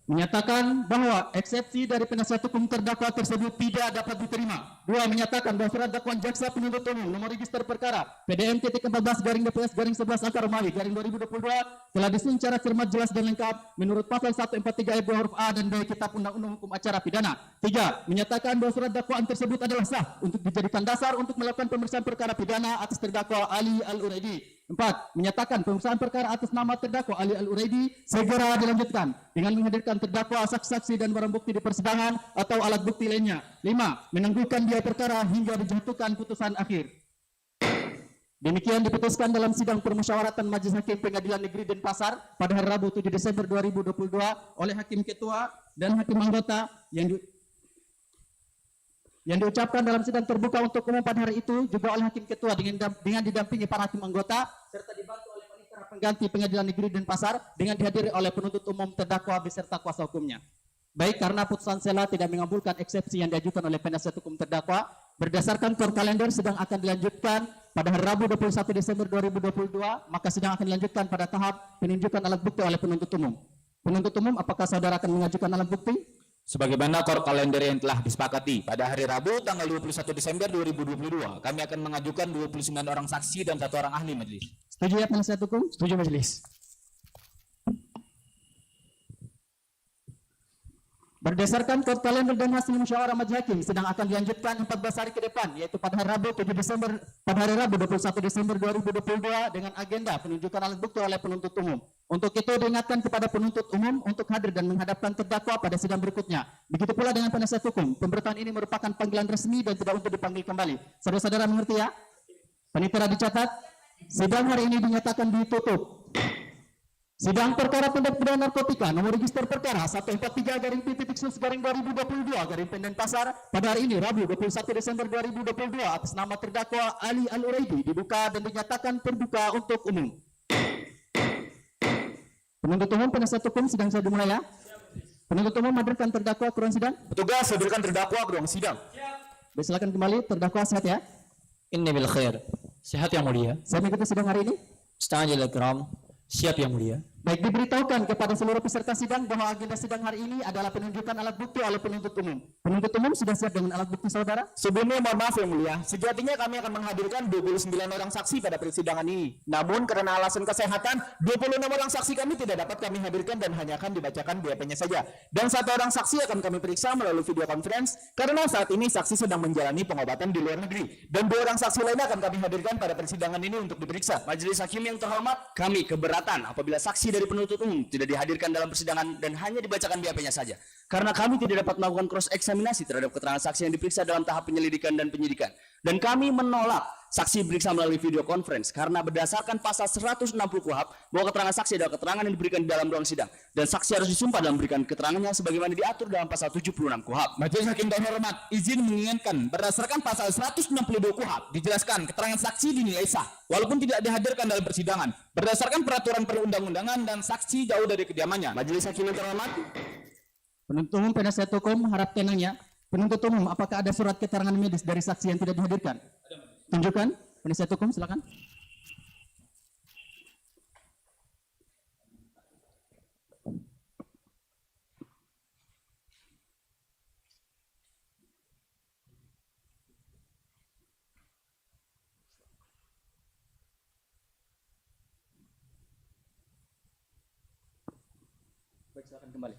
Menyatakan bahwa eksepsi dari penasihat hukum terdakwa tersebut tidak dapat diterima. 2. Menyatakan bahwa surat dakwaan jaksa penuntut umum nomor register perkara PDM-14/DPS/11 telah disusun secara cermat, jelas dan lengkap menurut pasal 143 ayat 2 huruf A dan B Kitab Undang-Undang Hukum Acara Pidana. 3. Menyatakan bahwa surat dakwaan tersebut adalah sah untuk dijadikan dasar untuk melakukan pemeriksaan perkara pidana atas terdakwa Ali Al-Uraidi. 4. Menyatakan pemeriksaan perkara atas nama terdakwa Ali Al-Uraidi segera dilanjutkan dengan menghadirkan terdakwa, saksi-saksi dan barang bukti di persidangan atau alat bukti lainnya. 5. Menangguhkan biaya perkara hingga dijatuhkan putusan akhir. Demikian diputuskan dalam sidang permusyawaratan Majelis Hakim Pengadilan Negeri Denpasar pada hari Rabu 7 Desember 2022 oleh Hakim Ketua dan Hakim Anggota yang diucapkan dalam sidang terbuka untuk umum pada hari itu juga oleh Hakim Ketua dengan didampingi para Hakim Anggota serta dibantu oleh panitera pengganti Pengadilan Negeri Denpasar dengan dihadiri oleh penuntut umum terdakwa beserta kuasa hukumnya. Baik karena putusan sela tidak mengabulkan eksepsi yang diajukan oleh penasihat hukum terdakwa, berdasarkan court kalender sidang akan dilanjutkan pada hari Rabu 21 Desember 2022, maka sidang akan dilanjutkan pada tahap penunjukan alat bukti oleh penuntut umum. Penuntut umum, apakah saudara akan mengajukan alat bukti? Sebagaimana kalender yang telah disepakati, pada hari Rabu tanggal 21 Desember 2022, kami akan mengajukan 29 orang saksi dan 1 orang ahli majelis. Setuju ya penasihat hukum? Setuju majelis. Berdasarkan kod kalender dan hasil musyawarah majelis hakim, sedang akan dilanjutkan 14 hari ke depan, yaitu pada hari Rabu 21 Desember 2022 dengan agenda penunjukan alat bukti oleh penuntut umum. Untuk itu diingatkan kepada penuntut umum untuk hadir dan menghadapkan terdakwa pada sidang berikutnya. Begitu pula dengan penasihat hukum. Pemberitaan ini merupakan panggilan resmi dan tidak untuk dipanggil kembali. Saudara-saudara mengerti ya? Panitera dicatat, sidang hari ini dinyatakan ditutup. Sidang perkara tindak pidana narkotika nomor register perkara 143-P-2022 Denpasar pada hari ini Rabu 21 Desember 2022 atas nama terdakwa Ali Al-Uraidi dibuka dan dinyatakan terbuka untuk umum. Penuntut umum, penasihat hukum, sidang saya dimulai ya. Penuntut umum hadirkan terdakwa ke ruang sidang. Petugas hadirkan terdakwa ke ruang sidang. Baik, silakan kembali, terdakwa sehat ya. Inni bil khair. Sehat yang mulia. Saya mengikuti sidang hari ini. Musta'anil ikram. Siap yang mulia. Baik, diberitahukan kepada seluruh peserta sidang bahwa agenda sidang hari ini adalah penunjukan alat bukti oleh penuntut umum. Penuntut umum sudah siap dengan alat bukti saudara? Sebelumnya mohon maaf yang mulia, sejatinya kami akan menghadirkan 29 orang saksi pada persidangan ini. Namun karena alasan kesehatan, 26 orang saksi kami tidak dapat kami hadirkan dan hanya akan dibacakan BAP-nya saja. Dan 1 orang saksi akan kami periksa melalui video conference karena saat ini saksi sedang menjalani pengobatan di luar negeri. Dan 2 orang saksi lainnya akan kami hadirkan pada persidangan ini untuk diperiksa. Majelis hakim yang terhormat, kami keberatan apabila saksi dari penuntut umum tidak dihadirkan dalam persidangan dan hanya dibacakan BAP-nya saja. Karena kami tidak dapat melakukan cross eksaminasi terhadap keterangan saksi yang diperiksa dalam tahap penyelidikan dan penyidikan. Dan kami menolak saksi diperiksa melalui video conference karena berdasarkan pasal 160 KUHP bahwa keterangan saksi adalah keterangan yang diberikan di dalam ruang sidang dan saksi harus disumpah dalam memberikan keterangannya sebagaimana diatur dalam pasal 76 KUHP. Majelis hakim terhormat, izin mengingatkan berdasarkan pasal 162 KUHP dijelaskan keterangan saksi dinilai sah walaupun tidak dihadirkan dalam persidangan berdasarkan peraturan perundang-undangan dan saksi jauh dari kediamannya. Majelis hakim yang terhormat, Penuntut umum, penasihat hukum, harap tenangnya. Penuntut umum, apakah ada surat keterangan medis dari saksi yang tidak dihadirkan? Tunjukkan, penasihat hukum, silakan. Baik, silakan kembali.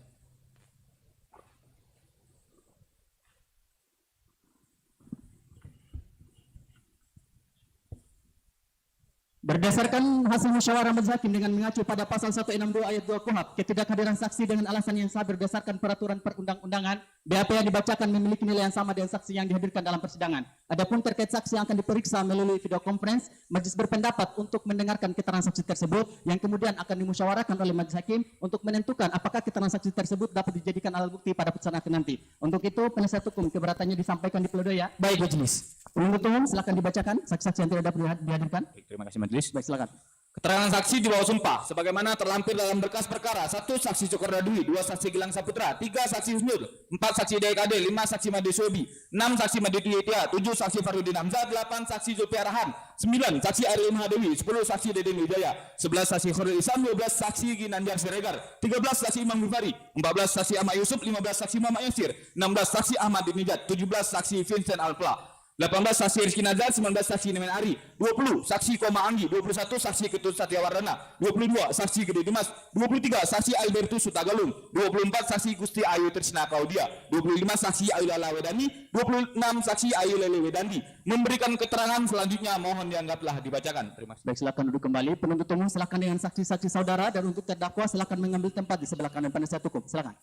Berdasarkan hasil musyawarah majelis hakim dengan mengacu pada pasal 162 ayat 2 KUHP, ketidakhadiran saksi dengan alasan yang sah berdasarkan peraturan perundang-undangan, BAP yang dibacakan memiliki nilai yang sama dengan saksi yang dihadirkan dalam persidangan. Adapun terkait saksi yang akan diperiksa melalui video conference, majelis berpendapat untuk mendengarkan keterangan saksi tersebut yang kemudian akan dimusyawarahkan oleh majelis hakim untuk menentukan apakah keterangan saksi tersebut dapat dijadikan alat bukti pada putusan hakim nanti. Untuk itu, penasihat hukum keberatannya disampaikan di pledoi ya. baik majelis. Penuntut umum, silakan dibacakan saksi-saksi yang tidak dapat dihadirkan. Baik, terima kasih majelis. Baik, silakan. Keterangan saksi di bawah sumpah sebagaimana terlampir dalam berkas perkara: 1 saksi Cokorda Dwi, 2 saksi Gilang Saputra, 3 saksi Husnul, 4 saksi DKD, 5 saksi Made Sobi, 6 saksi Made Tuyetya, 7 saksi Farudin Hamzah, 8 saksi Zulfi Arahan, 9 saksi Ariel Mahadewi, 10 saksi Deden Wijaya, 11 saksi Khairul Islam, 12 saksi Ginanjar Siregar, 13 saksi Imam Bifari, 14 saksi Ahmad Yusuf, 15 saksi Muhammad Yasir, 16 saksi Ahmad Dinijat, 17 saksi Vincent Alpla, 18 saksi Rizky Nazar, 19 saksi Nemen Ari, 20 saksi Koma Anggi, 21 saksi Ketut Satyawardana, 22 saksi Gede Dimas, 23 saksi Albertus Sutagalung, 24 saksi Gusti Ayu Trisna Kaudia, 25 saksi Ayu Lala Wedani, 26 saksi Ayu Lele Wedandi. Memberikan keterangan selanjutnya mohon dianggaplah dibacakan. Terima kasih. Baik, silakan duduk kembali. Penuntut umum silakan dengan saksi-saksi saudara dan untuk terdakwa silakan mengambil tempat di sebelah kanan penasihat hukum. Silakan.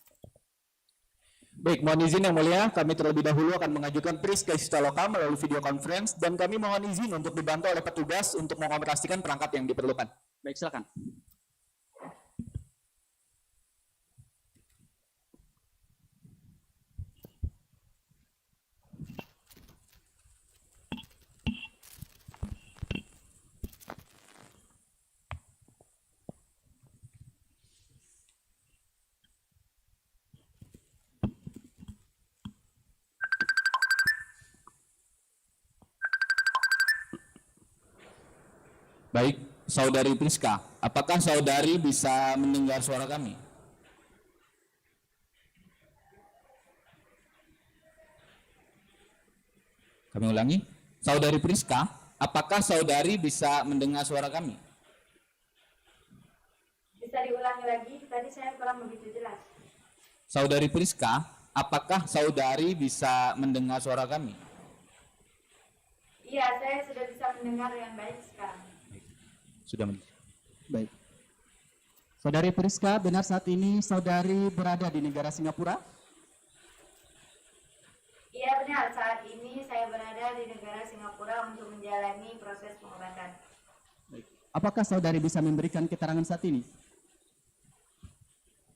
Baik, mohon izin yang mulia, kami terlebih dahulu akan mengajukan Priska Yusitaloka melalui video conference dan kami mohon izin untuk dibantu oleh petugas untuk mengoperasikan perangkat yang diperlukan. Baik, silakan. Baik, saudari Priska, apakah saudari bisa mendengar suara kami? Kami ulangi. Saudari Priska, apakah saudari bisa mendengar suara kami? Bisa diulangi lagi, tadi saya kurang begitu jelas. Saudari Priska, apakah saudari bisa mendengar suara kami? Iya, saya sudah bisa mendengar yang baik sekarang. Sudah mendengar. Baik. Saudari Priska, benar saat ini saudari berada di negara Singapura? Iya benar, saat ini saya berada di negara Singapura untuk menjalani proses pengobatan. Baik. Apakah saudari bisa memberikan keterangan saat ini?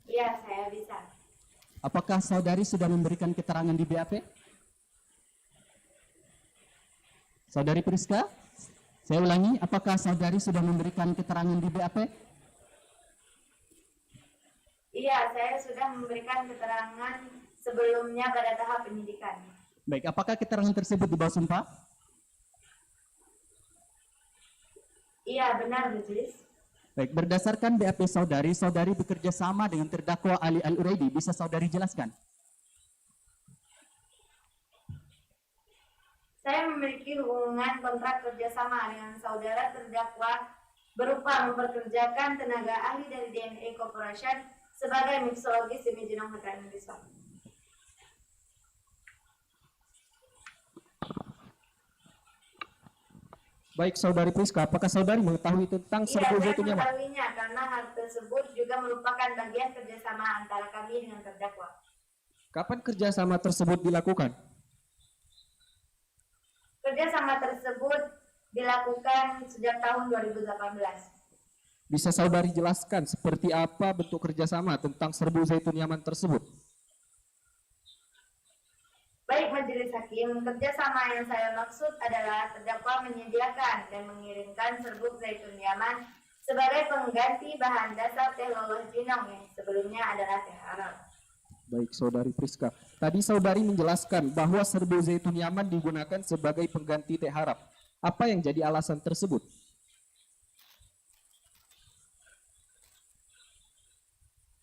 Iya, saya bisa. Apakah saudari sudah memberikan keterangan di BAP? Saudari Priska, saya ulangi, apakah saudari sudah memberikan keterangan di BAP? Iya, saya sudah memberikan keterangan sebelumnya pada tahap penyidikan. Baik, apakah keterangan tersebut di bawah sumpah? Iya, benar, majelis. Baik, berdasarkan BAP saudari, saudari bekerja sama dengan terdakwa Ali Al-Uraidi. Bisa saudari jelaskan? Saya memiliki hubungan kontrak kerjasama dengan saudara terdakwa berupa memperkerjakan tenaga ahli dari DNA Corporation sebagai mixologis di Maginong Hotel Resort. Baik, saudari Priska, apakah saudari mengetahui tentang Iya, Serbu saya Zaitun Yaman? mengetahuinya karena hal tersebut juga merupakan bagian kerjasama antara kami dengan terdakwa. Kapan kerjasama tersebut dilakukan? Kerjasama tersebut dilakukan sejak tahun 2018. Bisa saudari jelaskan seperti apa bentuk kerjasama tentang Serbu Zaitun Yaman tersebut? Baik majelis hakim, kerjasama yang saya maksud adalah terdakwa menyediakan dan mengirimkan serbuk zaitun Yaman sebagai pengganti bahan dasar teh loloh jinong yang sebelumnya adalah teh Arab. Baik, saudari Priska. Tadi saudari menjelaskan bahwa Serbu Zaitun Yaman digunakan sebagai pengganti teh Arab. Apa yang jadi alasan tersebut?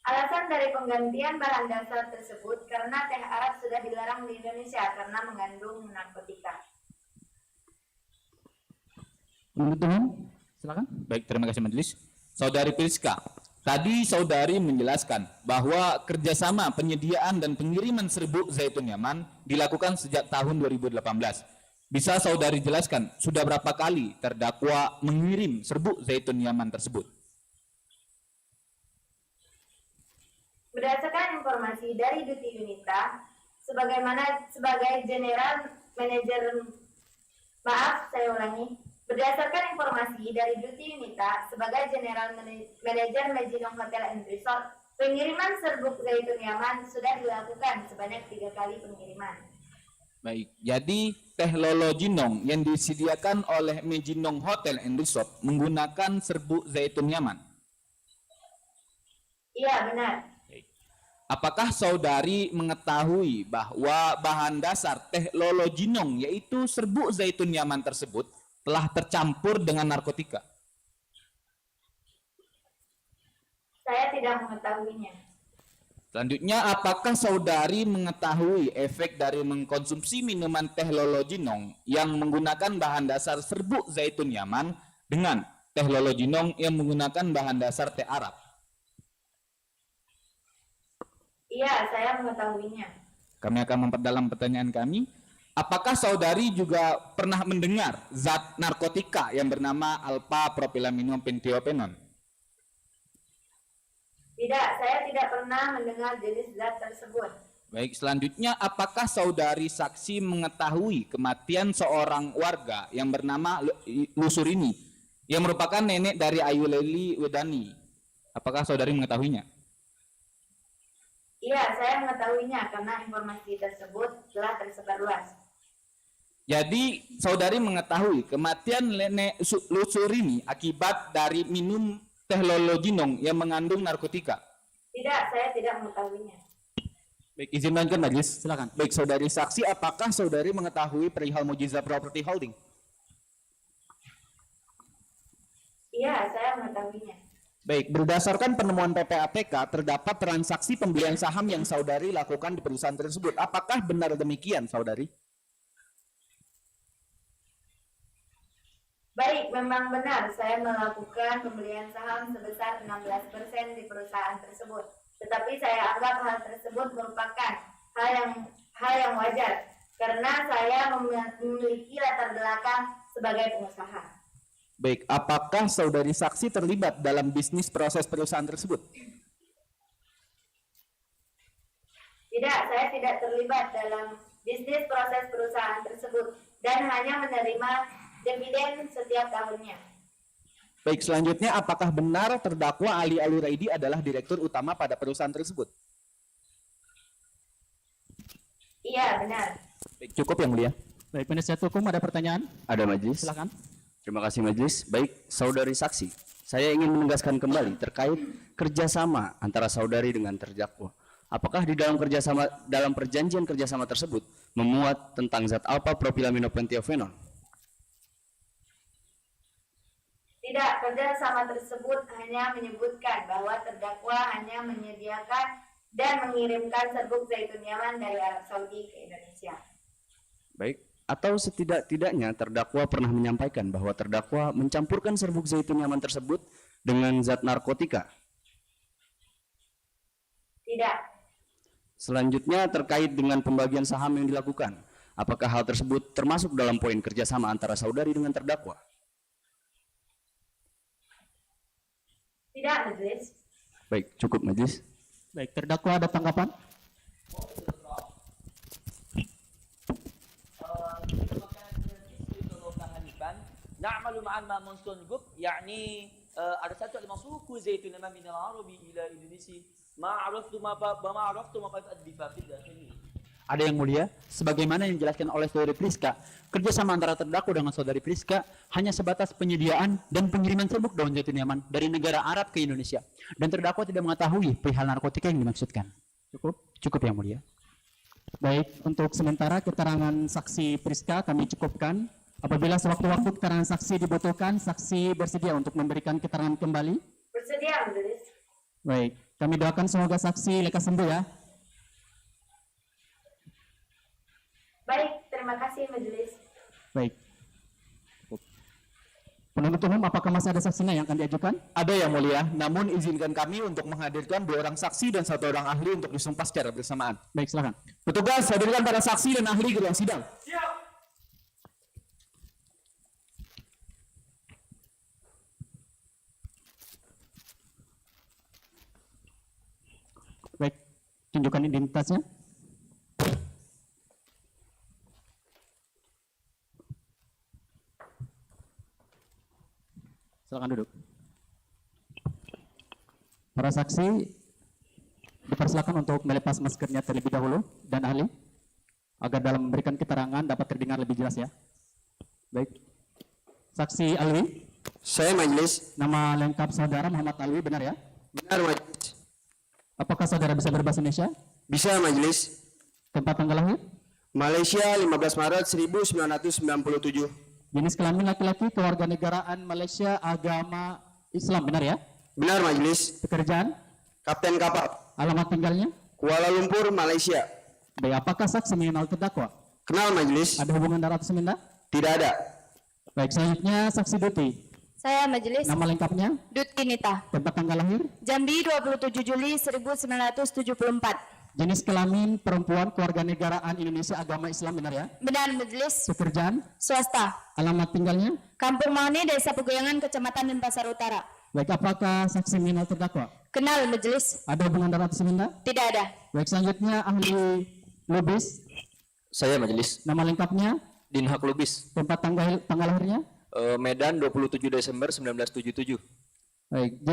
Alasan dari penggantian bahan dasar tersebut karena teh Arab sudah dilarang di Indonesia karena mengandung narkotika. Menurut Tuhan, silakan. Baik, terima kasih majelis. Saudari Priska, tadi saudari menjelaskan bahwa kerjasama penyediaan dan pengiriman serbuk zaitun Yaman dilakukan sejak tahun 2018. Bisa saudari jelaskan sudah berapa kali terdakwa mengirim serbuk zaitun Yaman tersebut? Berdasarkan informasi dari Duti Unita, sebagai General Manager, berdasarkan informasi dari Duti Unita sebagai General Manager Maginong Hotel and Resort, pengiriman serbuk zaitun Yaman sudah dilakukan sebanyak 3 kali pengiriman. Baik, jadi teh lolo jinong yang disediakan oleh Maginong Hotel and Resort menggunakan serbuk zaitun Yaman. Iya, benar. Apakah saudari mengetahui bahwa bahan dasar teh lolo jinong yaitu serbuk zaitun Yaman tersebut telah tercampur dengan narkotika? Saya tidak mengetahuinya. Selanjutnya, apakah saudari mengetahui efek dari mengkonsumsi minuman teh lolo jinong yang menggunakan bahan dasar serbuk zaitun Yaman dengan teh lolo jinong yang menggunakan bahan dasar teh Arab? Iya, saya mengetahuinya. Kami akan memperdalam pertanyaan kami. Apakah saudari juga pernah mendengar zat narkotika yang bernama alpha propilaminum pentiopenon? Tidak, saya tidak pernah mendengar jenis zat tersebut. Baik, selanjutnya apakah saudari saksi mengetahui kematian seorang warga yang bernama Lusurini yang merupakan nenek dari Ayu Leli Wedani? Apakah saudari mengetahuinya? Iya, saya mengetahuinya karena informasi tersebut telah tersebar luas. Jadi saudari mengetahui kematian nenek Lusurini akibat dari minum teh lolo jinong yang mengandung narkotika? Tidak, saya tidak mengetahuinya. Baik, izin lanjutkan majelis. Silakan. Baik, saudari saksi, apakah saudari mengetahui perihal Mujizat Property Holding? Iya, saya mengetahuinya. Baik, berdasarkan penemuan PPATK, terdapat transaksi pembelian saham yang saudari lakukan di perusahaan tersebut. Apakah benar demikian, saudari? Baik, memang benar saya melakukan pembelian saham sebesar 16% di perusahaan tersebut. Tetapi saya anggap hal tersebut merupakan hal yang wajar karena saya memiliki latar belakang sebagai pengusaha. Baik, apakah saudari saksi terlibat dalam bisnis proses perusahaan tersebut? Tidak, saya tidak terlibat dalam bisnis proses perusahaan tersebut dan hanya menerima dividen setiap tahunnya. Baik, selanjutnya apakah benar terdakwa Ali Al-Uraidi adalah direktur utama pada perusahaan tersebut? Iya, benar. Baik, cukup yang mulia. Baik, penasihat hukum ada pertanyaan? Ada majelis. Silakan. Terima kasih majelis. Baik, saudari saksi, saya ingin menegaskan kembali terkait kerjasama antara saudari dengan terdakwa. Apakah di dalam perjanjian kerjasama tersebut memuat tentang zat alpha propilamino pentiofenol? Tidak, kerjasama tersebut hanya menyebutkan bahwa terdakwa hanya menyediakan dan mengirimkan serbuk zaitun Yaman dari Arab Saudi ke Indonesia. Baik, atau setidak-tidaknya terdakwa pernah menyampaikan bahwa terdakwa mencampurkan serbuk zaitun Yaman tersebut dengan zat narkotika. Tidak, Selanjutnya terkait dengan pembagian saham yang dilakukan, apakah hal tersebut termasuk dalam poin kerjasama antara saudari dengan terdakwa? tidak majelis. Baik, cukup majelis. Baik, terdakwa ada tanggapan? نعمل مع الماء منصون جروب يعني أرسلت المسوق زيت من العربي إلى إندونيسيا ما عرفت ما تؤدي في الداخلية. Ada yang mulia, sebagaimana yang dijelaskan oleh saudari Priska, kerjasama antara terdakwa dengan saudari Priska hanya sebatas penyediaan dan pengiriman serbuk daun zaitun Yaman dari negara Arab ke Indonesia, dan terdakwa tidak mengetahui perihal narkotika yang dimaksudkan. Cukup yang mulia. Baik, untuk sementara keterangan saksi Priska kami cukupkan. Apabila sewaktu-waktu keterangan saksi dibutuhkan, saksi bersedia untuk memberikan keterangan kembali? Bersedia majelis. Baik, kami doakan semoga saksi lekas sembuh ya. Baik, terima kasih majelis. Baik. Penuntut umum, apakah masih ada saksi yang akan diajukan? Ada yang mulia, namun izinkan kami untuk menghadirkan 2 orang saksi dan 1 orang ahli untuk disumpah secara bersamaan. Baik, silakan. Petugas, hadirkan para saksi dan ahli ke ruang sidang. Baik, tunjukkan identitasnya. Silakan duduk. Para saksi dipersilakan untuk melepas maskernya terlebih dahulu dan ahli agar dalam memberikan keterangan dapat terdengar lebih jelas ya. Baik. Saksi Alwi. Saya majelis. Nama lengkap saudara Muhammad Alwi, benar ya? Benar majelis. Apakah saudara bisa berbahasa Indonesia? Bisa majelis. Tempat tanggal lahir? Malaysia 15 Maret 1997. Jenis kelamin laki-laki, kewarganegaraan Malaysia, agama Islam, benar ya? Benar majelis. Pekerjaan? Kapten kapal. Alamat tinggalnya? Kuala Lumpur, Malaysia. Baik, apakah saksi mengenal terdakwa? Kenal majelis. Ada hubungan darat seminta? Tidak ada. Baik, selanjutnya saksi Duti. Saya majelis. Nama lengkapnya? Dutki Nita. Tempat tanggal lahir? Jambi 27 Juli 1974. Jenis kelamin perempuan, kewarganegaraan Indonesia, agama Islam, benar ya? Benar majelis. Pekerjaan? Swasta. Alamat tinggalnya? Kampung Mahoni, Desa Pegoyangan, Kecamatan Denpasar Utara. Baik, apakah saksi mengenal terdakwa? Kenal majelis. Ada hubungan darat seminta? Tidak ada. Baik, selanjutnya ahli lubis. Saya majelis. Nama lengkapnya? Dinhak Lubis. Tempat tanggal lahirnya? Medan 27 Desember 1977. Baik,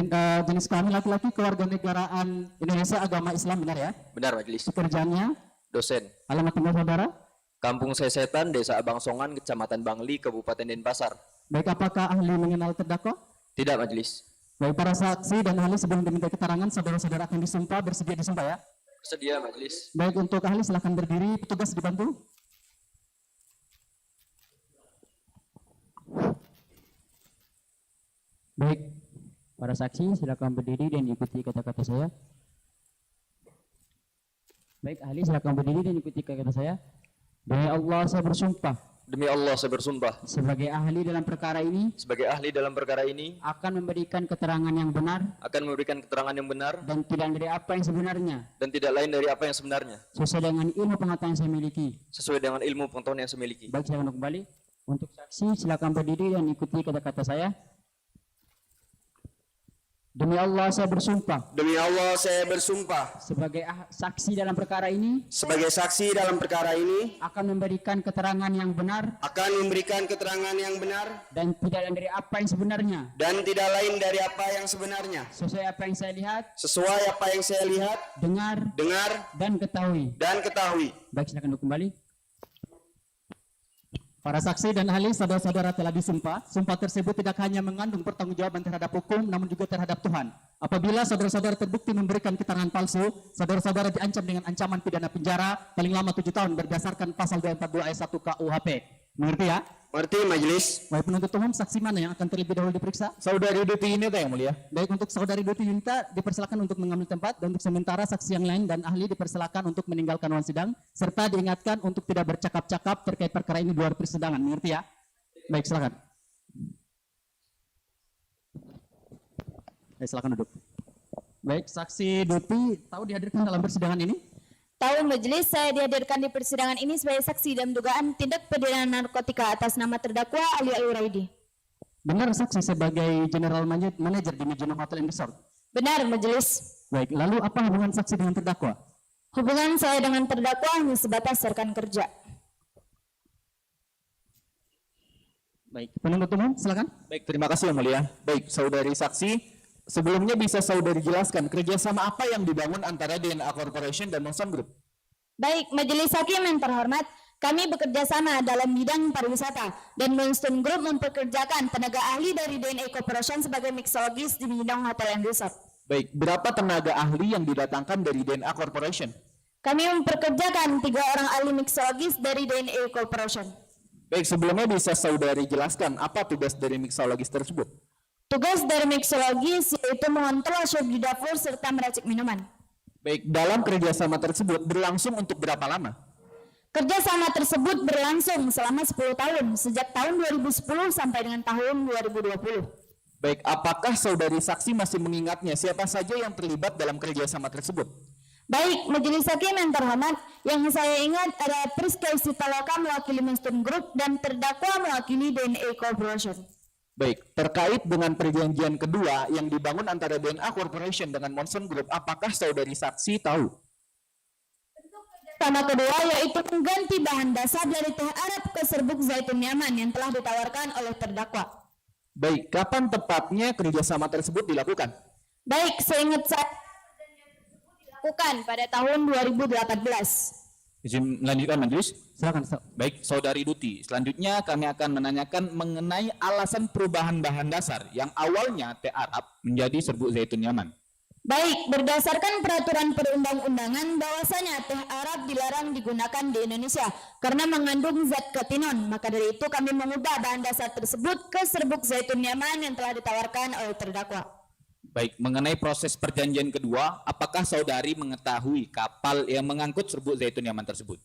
jenis kelamin laki-laki, kewarganegaraan Indonesia, agama Islam, benar ya? Benar majelis. Pekerjaannya? Dosen. Alamat tinggal saudara? Kampung Sesetan, Desa Abangsongan, Kecamatan Bangli, Kabupaten Denpasar. Baik, apakah ahli mengenal terdakwa? Tidak majelis. Baik, para saksi dan ahli sebelum diminta keterangan, saudara-saudara akan disumpah, bersedia disumpah ya? Bersedia majelis. Baik, untuk ahli silahkan berdiri, petugas dibantu. Baik, para saksi silakan berdiri dan ikuti kata-kata saya. Baik, ahli silakan berdiri dan ikuti kata-kata saya. Demi Allah saya bersumpah Demi Allah saya bersumpah, sebagai ahli dalam perkara ini sebagai ahli dalam perkara ini akan memberikan keterangan yang benar akan memberikan keterangan yang benar dan tidak dari apa yang sebenarnya dan tidak lain dari apa yang sebenarnya, sesuai dengan ilmu pengetahuan yang saya miliki. sesuai dengan ilmu pengetahuan yang saya miliki. Baik, silakan kembali. Untuk saksi silakan berdiri dan ikuti kata-kata saya. Demi Allah saya bersumpah Demi Allah saya bersumpah sebagai saksi dalam perkara ini sebagai saksi dalam perkara ini akan memberikan keterangan yang benar akan memberikan keterangan yang benar dan tidak lain dari apa yang sebenarnya dan tidak lain dari apa yang sebenarnya, sesuai apa yang saya lihat, sesuai apa yang saya lihat, dengar dan ketahui. Baik, silakan duduk kembali. Para saksi dan ahli, saudara-saudara telah disumpah. Sumpah tersebut tidak hanya mengandung pertanggungjawaban terhadap hukum, namun juga terhadap Tuhan. Apabila saudara-saudara terbukti memberikan keterangan palsu, saudara-saudara diancam dengan ancaman pidana penjara paling lama 7 tahun berdasarkan pasal 242 ayat 1 KUHP. Mengerti ya? Mengerti majelis? Baik, penuntut umum, saksi mana yang akan terlebih dahulu diperiksa? Saudari Duti Yunita yang mulia. Baik, untuk saudari Duti Yunita dipersilakan untuk mengambil tempat, dan untuk sementara saksi yang lain dan ahli dipersilakan untuk meninggalkan ruang sidang, serta diingatkan untuk tidak bercakap-cakap terkait perkara ini di luar persidangan. Mengerti ya? Baik, silakan. Baik, silakan duduk. Baik, saksi Duti tahu dihadirkan dalam persidangan ini? Tahu majelis, saya dihadirkan di persidangan ini sebagai saksi dalam dugaan tindak pidana narkotika atas nama terdakwa Ali Al-Uraidi. Benar saksi sebagai General Manager di Mijino Hotel and Resort? Benar majelis. Baik, lalu apa hubungan saksi dengan terdakwa? Hubungan saya dengan terdakwa hanya sebatas rekan kerja. Baik, penuntut umum silakan. Baik, terima kasih yang mulia. Baik, saudari saksi, sebelumnya bisa saudari jelaskan kerjasama apa yang dibangun antara DNA Corporation dan Monson Group? Baik, majelis hakim yang terhormat, kami bekerja sama dalam bidang pariwisata dan Monson Group mempekerjakan tenaga ahli dari DNA Corporation sebagai mixologis di bidang hotel and resort. Baik, berapa tenaga ahli yang didatangkan dari DNA Corporation? Kami mempekerjakan 3 orang ahli mixologis dari DNA Corporation. Baik, sebelumnya bisa saudari jelaskan apa tugas dari mixologis tersebut? Tugas dari mixologis yaitu mengontrol chef di dapur serta meracik minuman. Baik, dalam kerjasama tersebut berlangsung untuk berapa lama? Kerjasama tersebut berlangsung selama 10 tahun, sejak tahun 2010 sampai dengan tahun 2020. Baik, apakah saudari saksi masih mengingatnya siapa saja yang terlibat dalam kerjasama tersebut? Baik, majelis hakim yang terhormat, yang saya ingat ada Priska Yusitaloka mewakili Monson Group dan terdakwa mewakili DNA Corporation. Baik, terkait dengan perjanjian kedua yang dibangun antara DNA Corporation dengan Monson Group, apakah saudari saksi tahu? Sama kedua yaitu mengganti bahan dasar dari teh Arab ke serbuk zaitun Yaman yang telah ditawarkan oleh terdakwa. Baik, kapan tepatnya kerjasama tersebut dilakukan? Baik, seingat saya dilakukan pada tahun 2018. Izin melanjutkan majelis. Silakan. Baik, saudari Duti. Selanjutnya kami akan menanyakan mengenai alasan perubahan bahan dasar yang awalnya teh Arab menjadi serbuk zaitun Yaman. Baik, berdasarkan peraturan perundang-undangan bahwasanya teh Arab dilarang digunakan di Indonesia karena mengandung zat ketinon. Maka dari itu kami mengubah bahan dasar tersebut ke serbuk zaitun Yaman yang telah ditawarkan oleh terdakwa. Baik, mengenai proses perjanjian kedua, apakah saudari mengetahui kapal yang mengangkut serbuk zaitun Yaman tersebut?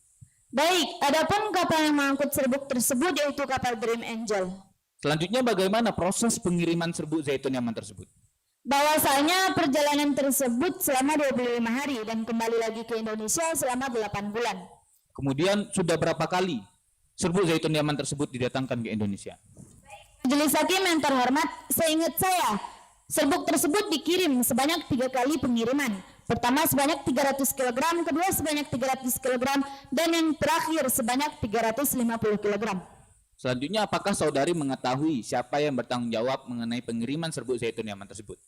Baik, adapun kapal yang mengangkut serbuk tersebut yaitu kapal Dream Angel. Selanjutnya bagaimana proses pengiriman serbuk zaitun Yaman tersebut? Bahwasanya perjalanan tersebut selama 25 hari dan kembali lagi ke Indonesia selama 8 bulan. Kemudian sudah berapa kali serbuk zaitun Yaman tersebut didatangkan ke Indonesia? Majelis hakim yang terhormat, seingat saya, serbuk tersebut dikirim sebanyak 3 kali pengiriman. Pertama sebanyak 300 kg, kedua sebanyak 300 kg, dan yang terakhir sebanyak 350 kg. Selanjutnya, apakah saudari mengetahui siapa yang bertanggung jawab mengenai pengiriman serbuk zaitun Yaman tersebut?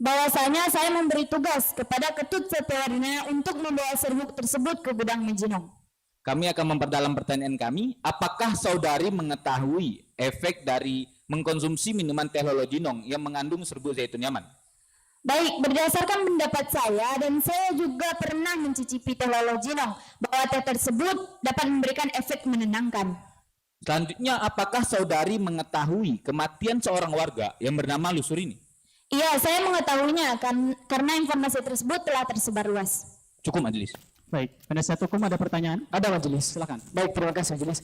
Bahwasanya saya memberi tugas kepada Ketut Setiawadina untuk membawa serbuk tersebut ke gudang Mijinong. Kami akan memperdalam pertanyaan kami, apakah saudari mengetahui efek dari mengkonsumsi minuman teh lolojinong yang mengandung serbuk zaitun Yaman? Baik, berdasarkan pendapat saya dan saya juga pernah mencicipi teh lolojinong bahwa teh tersebut dapat memberikan efek menenangkan. Selanjutnya, apakah saudari mengetahui kematian seorang warga yang bernama Lusur ini? Iya, saya mengetahuinya karena informasi tersebut telah tersebar luas. Cukup majelis. Baik, penasihat hukum ada pertanyaan? Ada majelis. Silakan. Baik, terima kasih majelis.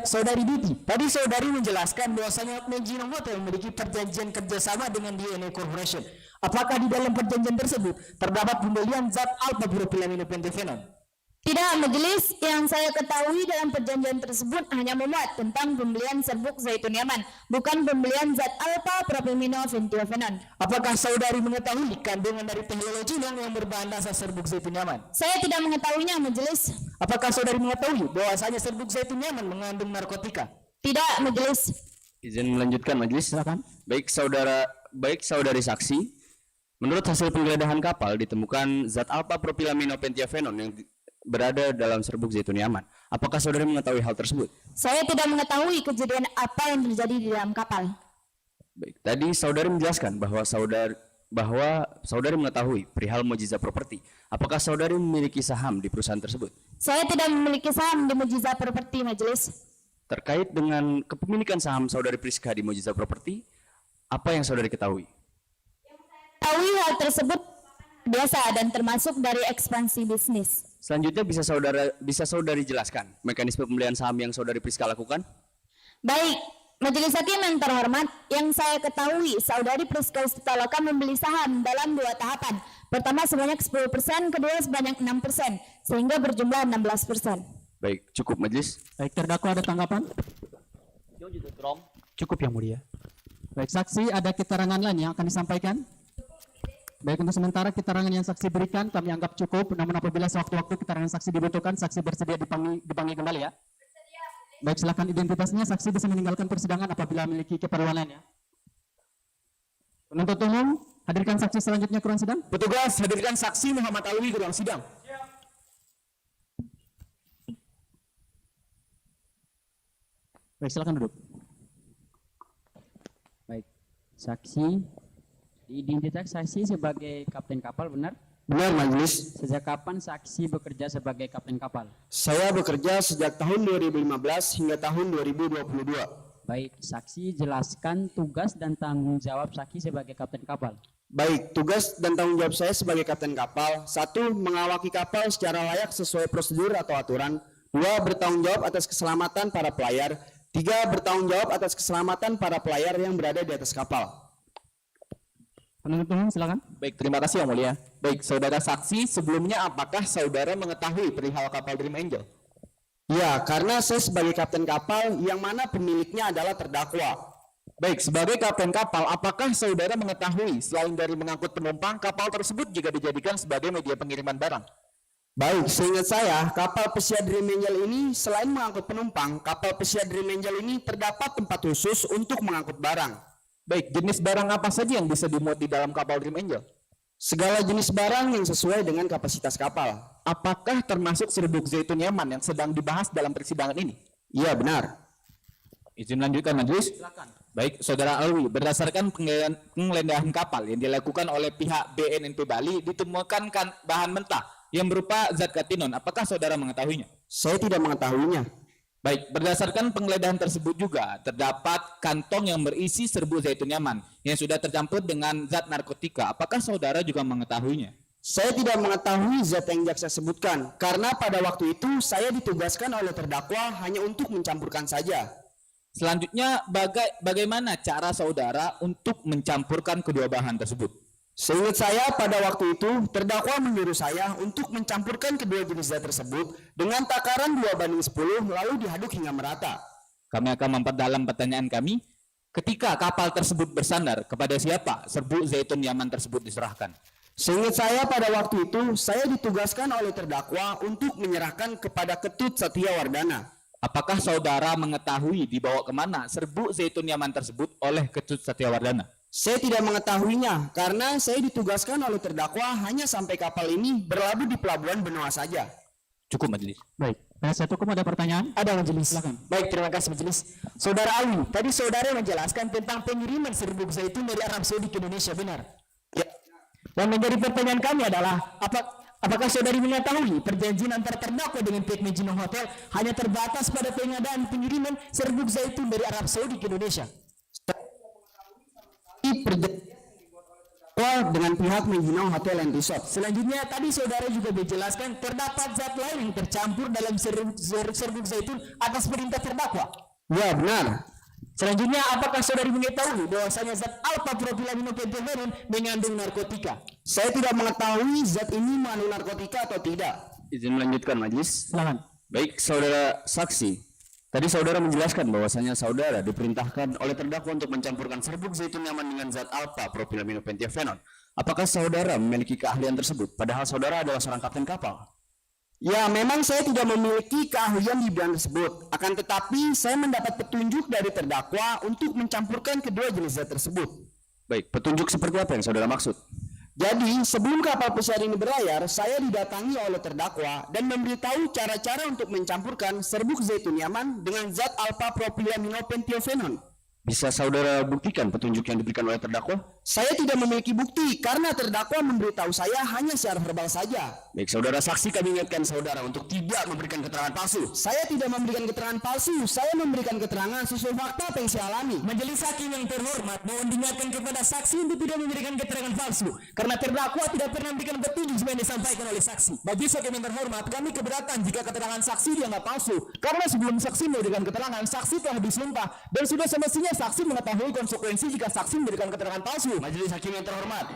Saudari Diti, tadi saudari menjelaskan bahwasanya Megino Hotel memiliki perjanjian kerjasama dengan DNA Corporation. Apakah di dalam perjanjian tersebut terdapat pembelian zat alpha propylamino pentafenol? Tidak, majelis. Yang saya ketahui dalam perjanjian tersebut hanya memuat tentang pembelian serbuk zaitun Yaman, bukan pembelian zat alpha propylamino pentafenol. Apakah saudari mengetahui kandungan dari teknologi yang berbahan dasar serbuk zaitun Yaman? Saya tidak mengetahuinya, majelis. Apakah saudari mengetahui bahwasanya serbuk zaitun Yaman mengandung narkotika? Tidak, majelis. Izin melanjutkan majelis. Silakan. Baik saudari saksi, menurut hasil penggeledahan kapal ditemukan zat alpha propylamino pentafenol yang berada dalam serbuk zaitun Yaman. Apakah saudari mengetahui hal tersebut? Saya tidak mengetahui kejadian apa yang terjadi di dalam kapal. Baik, tadi saudari menjelaskan bahwa saudari mengetahui perihal Mujizat Property. Apakah saudari memiliki saham di perusahaan tersebut? Saya tidak memiliki saham di Mujizat Property, majelis. Terkait dengan kepemilikan saham saudari Priska di Mujizat Property, apa yang saudari ketahui? Tahu hal tersebut biasa dan termasuk dari ekspansi bisnis. Selanjutnya bisa saudari jelaskan mekanisme pembelian saham yang saudari Priska lakukan? Baik, majelis hakim yang terhormat, yang saya ketahui saudari Priska Yusitaloka membeli saham dalam 2 tahapan. Pertama sebanyak 10%, kedua sebanyak 6%, sehingga berjumlah 16%. Baik, cukup majelis. Baik, terdakwa ada tanggapan? Cukup yang mulia. Baik, saksi ada keterangan lain yang akan disampaikan? Baik, untuk sementara keterangan yang saksi berikan kami anggap cukup, namun apabila sewaktu-waktu keterangan saksi dibutuhkan, saksi bersedia dipanggil kembali ya. Baik, silakan identitasnya, saksi bisa meninggalkan persidangan apabila memiliki keperluan lain ya. Penuntut umum, hadirkan saksi selanjutnya ke ruang sidang. Petugas, hadirkan saksi Muhammad Alwi ke ruang sidang. Baik, silakan duduk. Baik, saksi diidentitas saksi sebagai kapten kapal, benar? Benar, majelis. Sejak kapan saksi bekerja sebagai kapten kapal? Saya bekerja sejak tahun 2015 hingga tahun 2022. Baik, saksi jelaskan tugas dan tanggung jawab saksi sebagai kapten kapal. Baik, tugas dan tanggung jawab saya sebagai kapten kapal: 1. Mengawaki kapal secara layak sesuai prosedur atau aturan. 2. Bertanggung jawab atas keselamatan para pelayar. 3. Bertanggung jawab atas keselamatan para pelayar yang berada di atas kapal. Penuntut umum, silakan. Baik, terima kasih yang mulia. Baik, saudara saksi, sebelumnya apakah saudara mengetahui perihal kapal Dream Angel? Ya, karena saya sebagai kapten kapal yang mana pemiliknya adalah terdakwa. Baik, sebagai kapten kapal, apakah saudara mengetahui selain dari mengangkut penumpang, kapal tersebut juga dijadikan sebagai media pengiriman barang? Baik, seingat saya, kapal pesiar Dream Angel ini selain mengangkut penumpang, kapal pesiar Dream Angel ini terdapat tempat khusus untuk mengangkut barang. Baik, jenis barang apa saja yang bisa dimuat di dalam kapal Dream Angel? Segala jenis barang yang sesuai dengan kapasitas kapal. Apakah termasuk serbuk zaitun Yaman yang sedang dibahas dalam persidangan ini? Iya, benar. Izin lanjutkan majelis. Silakan. Baik, saudara Alwi, berdasarkan penggeledahan kapal yang dilakukan oleh pihak BNNP Bali, ditemukan bahan mentah yang berupa zat katinon. Apakah saudara mengetahuinya? Saya tidak mengetahuinya. Baik, berdasarkan penggeledahan tersebut juga terdapat kantong yang berisi serbuk zaitun Yaman yang sudah tercampur dengan zat narkotika. Apakah saudara juga mengetahuinya? Saya tidak mengetahui zat yang jaksa sebutkan, karena pada waktu itu saya ditugaskan oleh terdakwa hanya untuk mencampurkan saja. Selanjutnya, bagaimana cara saudara untuk mencampurkan kedua bahan tersebut? Seingat saya pada waktu itu terdakwa menyuruh saya untuk mencampurkan kedua jenis zat tersebut dengan takaran 2:10 lalu diaduk hingga merata. Kami akan memperdalam pertanyaan kami. Ketika kapal tersebut bersandar, kepada siapa serbuk zaitun Yaman tersebut diserahkan? Seingat saya pada waktu itu saya ditugaskan oleh terdakwa untuk menyerahkan kepada Ketut Satya Wardana. Apakah saudara mengetahui dibawa kemana serbuk zaitun Yaman tersebut oleh Ketut Satya Wardana? Saya tidak mengetahuinya karena saya ditugaskan oleh terdakwa hanya sampai kapal ini berlabuh di pelabuhan Benoa saja. Cukup majelis. Baik, penasihat hukum ada pertanyaan? Ada majelis. Silakan. Baik, terima kasih majelis. Saudara Alwi, tadi saudara menjelaskan tentang pengiriman serbuk zaitun dari Arab Saudi ke Indonesia, benar? Ya. Dan menjadi pertanyaan kami adalah apakah saudari mengetahui perjanjian antara terdakwa dengan pihak Megino Hotel hanya terbatas pada pengadaan pengiriman serbuk zaitun dari Arab Saudi ke Indonesia? dengan pihak menghina hotel and resort. Selanjutnya tadi saudara juga dijelaskan terdapat zat lain yang tercampur dalam serbuk zaitun atas perintah terdakwa. Ya benar. Selanjutnya, apakah saudari mengetahui bahwasanya zat alpha propilaminopentilfenon mengandung narkotika? Saya tidak mengetahui zat ini mengandung narkotika atau tidak. Izin melanjutkan majelis. Silakan. Baik, saudara saksi. Tadi saudara menjelaskan bahwasanya saudara diperintahkan oleh terdakwa untuk mencampurkan serbuk zaitun nyaman dengan zat alpha propilaminopentilfenon. Apakah saudara memiliki keahlian tersebut? Padahal saudara adalah seorang kapten kapal. Ya, memang saya tidak memiliki keahlian di bidang tersebut. Akan tetapi, saya mendapat petunjuk dari terdakwa untuk mencampurkan kedua jenis zat tersebut. Baik, petunjuk seperti apa yang saudara maksud? Jadi, sebelum kapal pesiar ini berlayar, saya didatangi oleh terdakwa dan memberitahu cara-cara untuk mencampurkan serbuk zaitun yaman dengan zat alpha propilaminopentilfenon. Bisa saudara buktikan petunjuk yang diberikan oleh terdakwa? Saya tidak memiliki bukti karena terdakwa memberitahu saya hanya secara verbal saja. Baik, saudara saksi, kami ingatkan saudara untuk tidak memberikan keterangan palsu. Saya tidak memberikan keterangan palsu, saya memberikan keterangan sesuai fakta apa yang saya alami. Majelis hakim yang terhormat mohon diingatkan kepada saksi untuk tidak memberikan keterangan palsu Karena terdakwa tidak pernah memberikan petunjuk seperti yang disampaikan oleh saksi. Majelis hakim yang terhormat, kami keberatan jika keterangan saksi dianggap palsu Karena sebelum saksi memberikan keterangan, saksi telah disumpah dan sudah semestinya saksi mengetahui konsekuensi jika saksi memberikan keterangan palsu. Majelis hakim yang terhormat.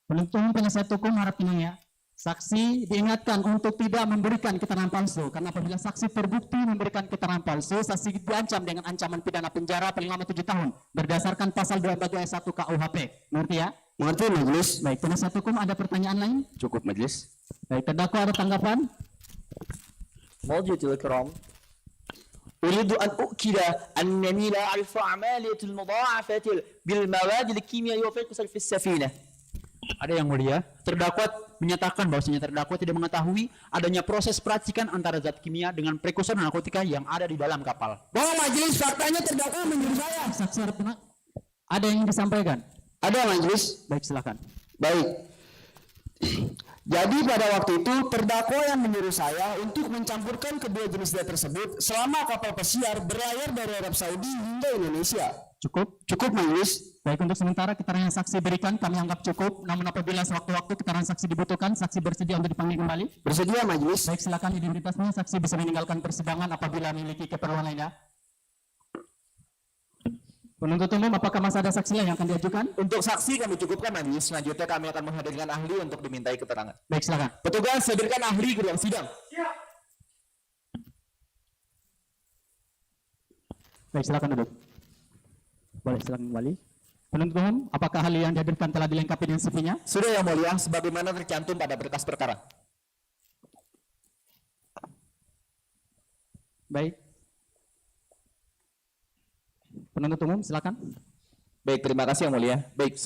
Penuntut umum penasihat hukum harap tenang ya. Saksi diingatkan untuk tidak memberikan keterangan palsu karena apabila saksi terbukti memberikan keterangan palsu, saksi diancam dengan ancaman pidana penjara paling lama 7 tahun berdasarkan pasal 2 ayat 1 KUHP. Mengerti ya? Mengerti majelis? Baik, penasihat hukum ada pertanyaan lain? Cukup majelis. Baik, terdakwa ada tanggapan? موجود الكرام أريد أن أؤكد أنني لا أعرف عملية المضاعفة بالمواد الكيميائية وفيقس في السفينة. Ada yang mulia, terdakwa menyatakan bahwasanya terdakwa tidak mengetahui adanya proses peracikan antara zat kimia dengan prekursor narkotika yang ada di dalam kapal. Bahwa majelis faktanya terdakwa menyuruh saya. Saksi harap tenang. Ada yang disampaikan? Ada majelis? Baik, silakan. Baik. Jadi pada waktu itu terdakwa yang menyuruh saya untuk mencampurkan kedua jenis zat tersebut selama kapal pesiar berlayar dari Arab Saudi hingga Indonesia. Cukup? Cukup majelis? Baik, untuk sementara keterangan yang saksi berikan kami anggap cukup. Namun apabila sewaktu-waktu keterangan saksi dibutuhkan, saksi bersedia untuk dipanggil kembali? Bersedia majelis? Baik, silakan identitasnya. Saksi bisa meninggalkan persidangan apabila memiliki keperluan lainnya. Penuntut umum, apakah masih ada saksi lain yang akan diajukan? Untuk saksi kami cukupkan majelis. Selanjutnya kami akan menghadirkan ahli untuk dimintai keterangan. Baik, silakan. Petugas, hadirkan ahli ke ruang sidang. Baik, silakan duduk. Boleh, silakan kembali. Penuntut umum, apakah ahli yang dihadirkan telah dilengkapi dengan CV-nya? Sudah yang mulia, sebagaimana tercantum pada berkas perkara. Baik. Penuntut umum, silakan. Baik, terima kasih yang mulia. Baik,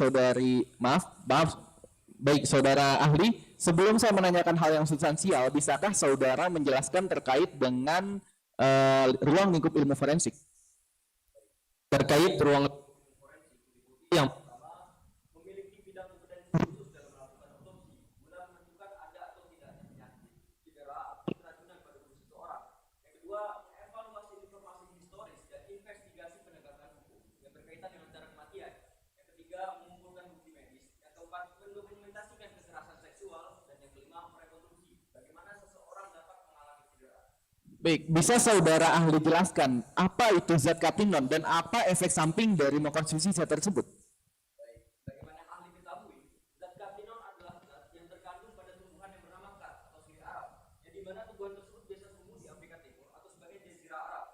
baik saudara ahli, sebelum saya menanyakan hal yang substansial, bisakah saudara menjelaskan terkait dengan ruang lingkup ilmu forensik? Terkait ruang yang Memiliki bidang kompetensi khusus dalam melakukan otopsi guna menentukan ada atau tidaknya penyakit, cedera, atau keracunan pada tubuh seseorang. Yang kedua, mengevaluasi informasi historis dan investigasi penegakan hukum yang berkaitan dengan cara kematian. Yang ketiga, mengumpulkan bukti medis. Yang keempat, mendokumentasikan kekerasan seksual. Dan yang kelima, merekonstruksi bagaimana seseorang dapat mengalami cedera. Baik, bisa saudara ahli jelaskan apa itu zat katinon dan apa efek samping dari mengkonsumsi zat tersebut? Bagaimana yang ahli ketahui, zat katinon adalah zat yang terkandung pada tumbuhan yang bernama kat atau sirih Arab, yang dimana tumbuhan tersebut biasa tumbuh di Afrika Timur atau sebagai jazirah Arab.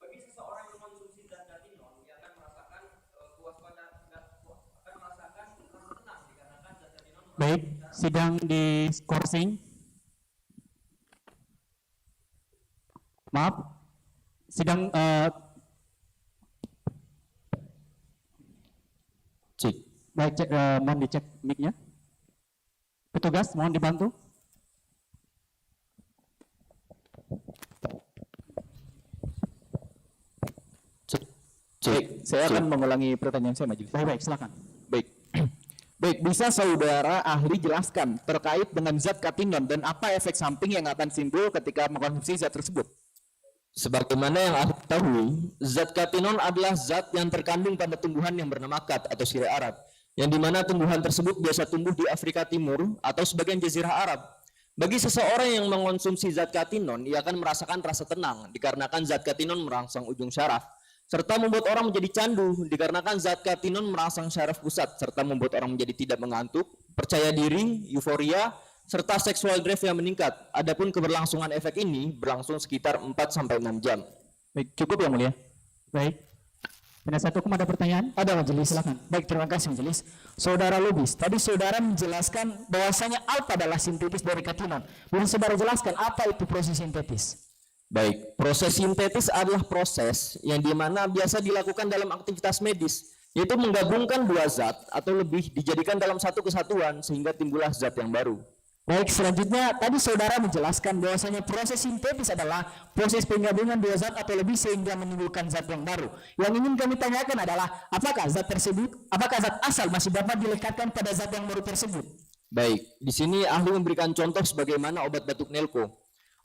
Bagi seseorang yang mengkonsumsi zat katinon, ia akan merasakan kewaspadaan, akan merasakan rasa tenang dikarenakan zat katinon. Baik, sidang di skorsing. Maaf, sidang Cik. baik, cek, mohon dicek mic-nya. Petugas, mohon dibantu. Baik, saya akan mengulangi pertanyaan saya majelis. Baik, silakan. Baik. Baik, bisa saudara ahli jelaskan terkait dengan zat katinon dan apa efek samping yang akan timbul ketika mengkonsumsi zat tersebut? Sebagaimana yang ahli ketahui, zat katinon adalah zat yang terkandung pada tumbuhan yang bernama kat atau sirih Arab, yang dimana tumbuhan tersebut biasa tumbuh di Afrika Timur atau sebagian jazirah Arab. Bagi seseorang yang mengonsumsi zat katinon, ia akan merasakan rasa tenang dikarenakan zat katinon merangsang ujung syaraf, serta membuat orang menjadi candu dikarenakan zat katinon merangsang syaraf pusat, serta membuat orang menjadi tidak mengantuk, percaya diri, euforia, serta seksual drive yang meningkat. Adapun keberlangsungan efek ini berlangsung sekitar 4-6 jam. Baik, cukup yang mulia. Baik. Penasihat hukum ada pertanyaan? Ada majelis, silakan. Baik, terima kasih majelis. Saudara Lubis, tadi saudara menjelaskan bahwasanya alfa adalah sintetis dari katinon. Boleh saudara jelaskan apa itu proses sintetis? Baik, proses sintetis adalah proses yang dimana biasa dilakukan dalam aktivitas medis, yaitu menggabungkan dua zat atau lebih dijadikan dalam satu kesatuan sehingga timbullah zat yang baru. Baik, selanjutnya tadi saudara menjelaskan bahwasanya proses sintetis adalah proses penggabungan dua zat atau lebih sehingga menimbulkan zat yang baru. Yang ingin kami tanyakan adalah apakah zat asal masih dapat dilekatkan pada zat yang baru tersebut? Baik, di sini ahli memberikan contoh sebagaimana obat batuk Nelco.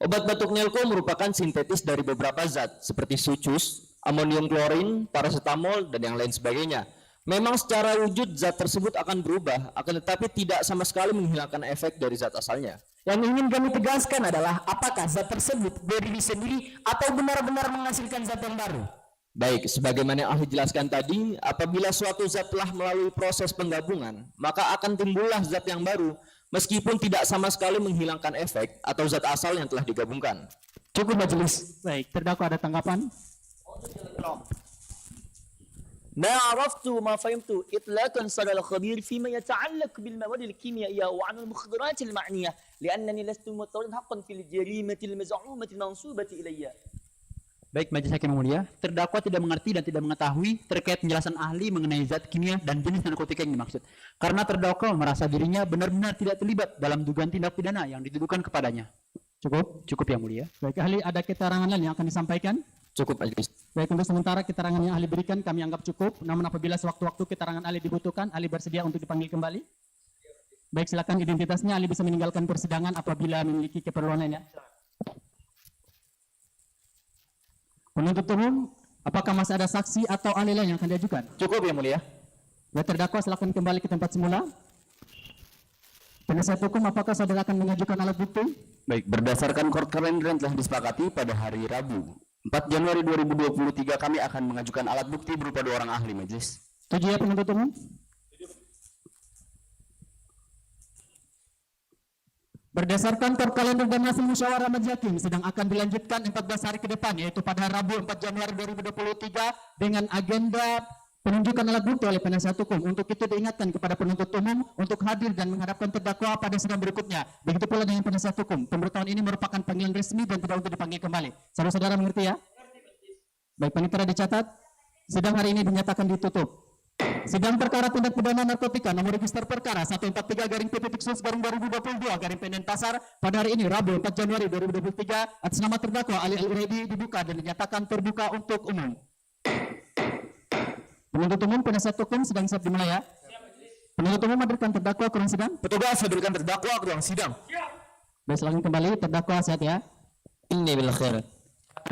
Obat batuk Nelco merupakan sintetis dari beberapa zat seperti sucus, amonium klorin, paracetamol, dan yang lain sebagainya. Memang secara wujud zat tersebut akan berubah, akan tetapi tidak sama sekali menghilangkan efek dari zat asalnya. Yang ingin kami tegaskan adalah apakah zat tersebut berdiri sendiri atau benar-benar menghasilkan zat yang baru? Baik, sebagaimana yang ahli jelaskan tadi, apabila suatu zat telah melalui proses penggabungan, maka akan timbullah zat yang baru, meskipun tidak sama sekali menghilangkan efek atau zat asal yang telah digabungkan. Cukup majelis. Baik, terdakwa ada tanggapan? ما عرفت وما فهمت إطلاقا سر الخبير فيما يتعلق بالمواد الكيميائية وعن المخدرات المعنية لأنني لست مضطرا حقا في الجريمة المزعومة المنسوبة إلي. Baik, majelis hakim yang mulia, terdakwa tidak mengerti dan tidak mengetahui terkait penjelasan ahli mengenai zat kimia dan jenis narkotika yang dimaksud. Karena terdakwa merasa dirinya benar-benar tidak terlibat dalam dugaan tindak pidana yang dituduhkan kepadanya. Cukup yang mulia. Baik, ahli ada keterangan lain yang akan disampaikan? Cukup majelis. Baik, untuk sementara keterangan yang ahli berikan kami anggap cukup. Namun apabila sewaktu-waktu keterangan ahli dibutuhkan, ahli bersedia untuk dipanggil kembali. Baik, silakan identitasnya. Ahli bisa meninggalkan persidangan apabila memiliki keperluan lainnya. Penuntut umum, apakah masih ada saksi atau ahli lain yang akan diajukan? Cukup yang mulia. Baik, terdakwa silakan kembali ke tempat semula. Penasihat hukum, apakah saudara akan mengajukan alat bukti? Baik, berdasarkan court calendar yang telah disepakati pada hari Rabu 4 Januari 2023 kami akan mengajukan alat bukti berupa 2 orang ahli majelis. Setuju ya penuntut umum? Berdasarkan court kalender dan hasil musyawarah majelis hakim sedang akan dilanjutkan 14 hari ke depan, yaitu pada Rabu 4 Januari 2023 dengan agenda penunjukan alat bukti oleh penasihat hukum. Untuk itu diingatkan kepada penuntut umum untuk hadir dan menghadapkan terdakwa pada sidang berikutnya. Begitu pula dengan penasihat hukum. Pemberitahuan ini merupakan panggilan resmi dan tidak untuk dipanggil kembali. Saudara-saudara mengerti ya? Baik, panitia dicatat. Sidang hari ini dinyatakan ditutup. Sidang perkara tindak pidana narkotika nomor register perkara 143-PP-2022 Pasar pada hari ini Rabu 4 Januari 2023 atas nama terdakwa Ali Al-Uraidi dibuka dan dinyatakan terbuka untuk umum. Penuntut umum, penasihat hukum sedang siap dimulai ya. Penuntut umum hadirkan terdakwa ke ruang sidang. Petugas hadirkan terdakwa ke ruang sidang. Baik, silakan kembali terdakwa sehat ya. Ini bila khair.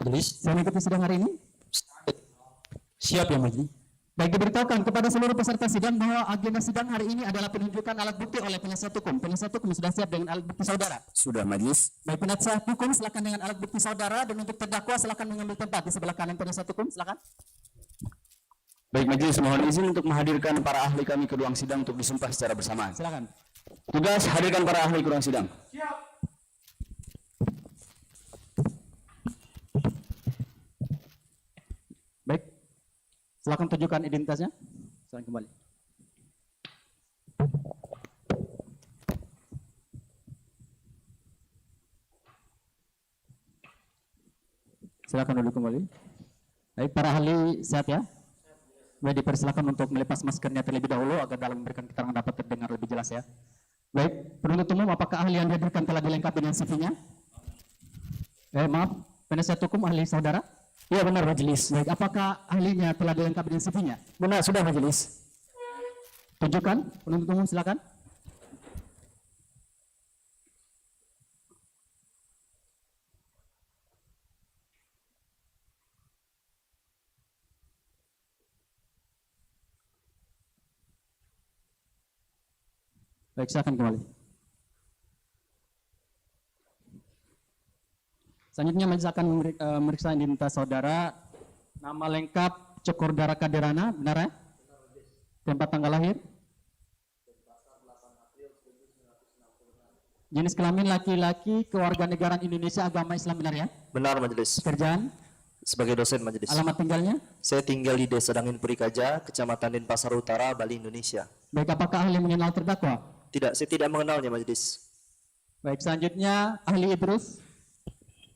Majelis. Saya mengikuti sidang hari ini. Siap ya majelis. Baik, diberitahukan kepada seluruh peserta sidang bahwa agenda sidang hari ini adalah penunjukan alat bukti oleh penasihat hukum. Penasihat hukum sudah siap dengan alat bukti saudara. Sudah majelis. Baik, penasihat hukum silakan dengan alat bukti saudara, dan untuk terdakwa silakan mengambil tempat di sebelah kanan penasihat hukum. Silakan. Baik majelis, mohon izin untuk menghadirkan para ahli kami ke ruang sidang untuk disumpah secara bersamaan. Silakan. Tugas hadirkan para ahli ke ruang sidang. Baik. Silakan tunjukkan identitasnya. Silakan kembali. Silakan duduk kembali. Baik, para ahli sehat ya. Baik, dipersilakan untuk melepas maskernya terlebih dahulu agar dalam memberikan keterangan dapat terdengar lebih jelas ya. Baik, penuntut umum, apakah ahli yang dihadirkan telah dilengkapi dengan CV-nya? Maaf, penasihat hukum ahli saudara? Ya benar majelis. Baik, apakah ahlinya telah dilengkapi dengan CV-nya? Benar, sudah majelis. Tunjukkan, penuntut umum silakan. Baik, silakan kembali. Selanjutnya majelis akan memeriksa identitas saudara. Nama lengkap Cokorda Raka Derana, benar ya? Tempat tanggal lahir? Jenis kelamin laki-laki, kewarganegaraan Indonesia, agama Islam, benar ya? Benar majelis. Pekerjaan? Sebagai dosen majelis. Alamat tinggalnya? Saya tinggal di Desa Dangin Purikaja, Kecamatan Denpasar Utara, Bali, Indonesia. Baik, apakah ahli mengenal terdakwa? Tidak, saya tidak mengenalnya majelis. Baik, selanjutnya ahli Idrus.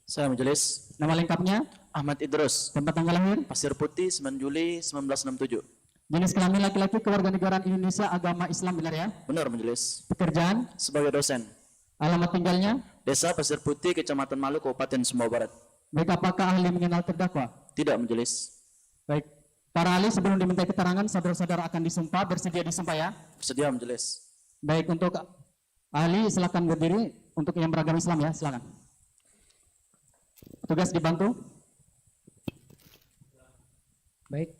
Saya majelis. Nama lengkapnya? Ahmad Idrus. Tempat tanggal lahir? Pasir Putih, 9 Juli 1967. Jenis kelamin laki-laki, kewarganegaraan Indonesia, agama Islam, benar ya? Benar majelis. Pekerjaan? Sebagai dosen. Alamat tinggalnya? Desa Pasir Putih, Kecamatan Malu, Kabupaten Sumbawa Barat. Baik, apakah ahli mengenal terdakwa? Tidak majelis. Baik, para ahli sebelum diminta keterangan, saudara-saudara akan disumpah, bersedia disumpah ya? Bersedia majelis. Baik, untuk ahli silakan berdiri, untuk yang beragama Islam ya, silakan. Tugas dibantu. Baik.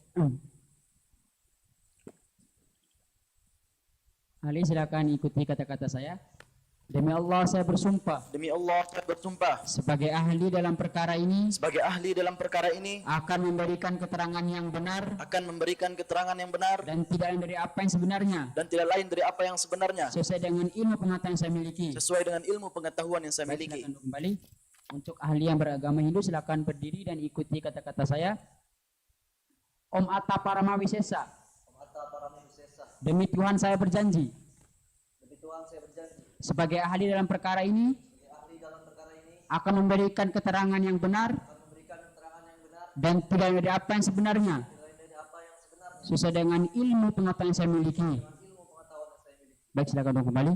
Ahli silakan ikuti kata-kata saya. Demi Allah saya bersumpah. Demi Allah saya bersumpah. Sebagai ahli dalam perkara ini. Sebagai ahli dalam perkara ini. Akan memberikan keterangan yang benar. Akan memberikan keterangan yang benar. Dan tidak lain dari apa yang sebenarnya. Dan tidak lain dari apa yang sebenarnya. Sesuai dengan ilmu pengetahuan yang saya miliki. Sesuai dengan ilmu pengetahuan yang saya miliki. Silakan kembali. Untuk ahli yang beragama Hindu silakan berdiri dan ikuti kata-kata saya. Om Atta Paramawisesa. Om Atta Paramawisesa. Demi Tuhan saya berjanji. Demi Tuhan saya berjanji. Sebagai ahli dalam perkara ini. Akan memberikan keterangan yang benar. Dan tidak dari apa yang sebenarnya. Sesuai dengan ilmu pengetahuan yang saya miliki. Baik, silakan untuk kembali.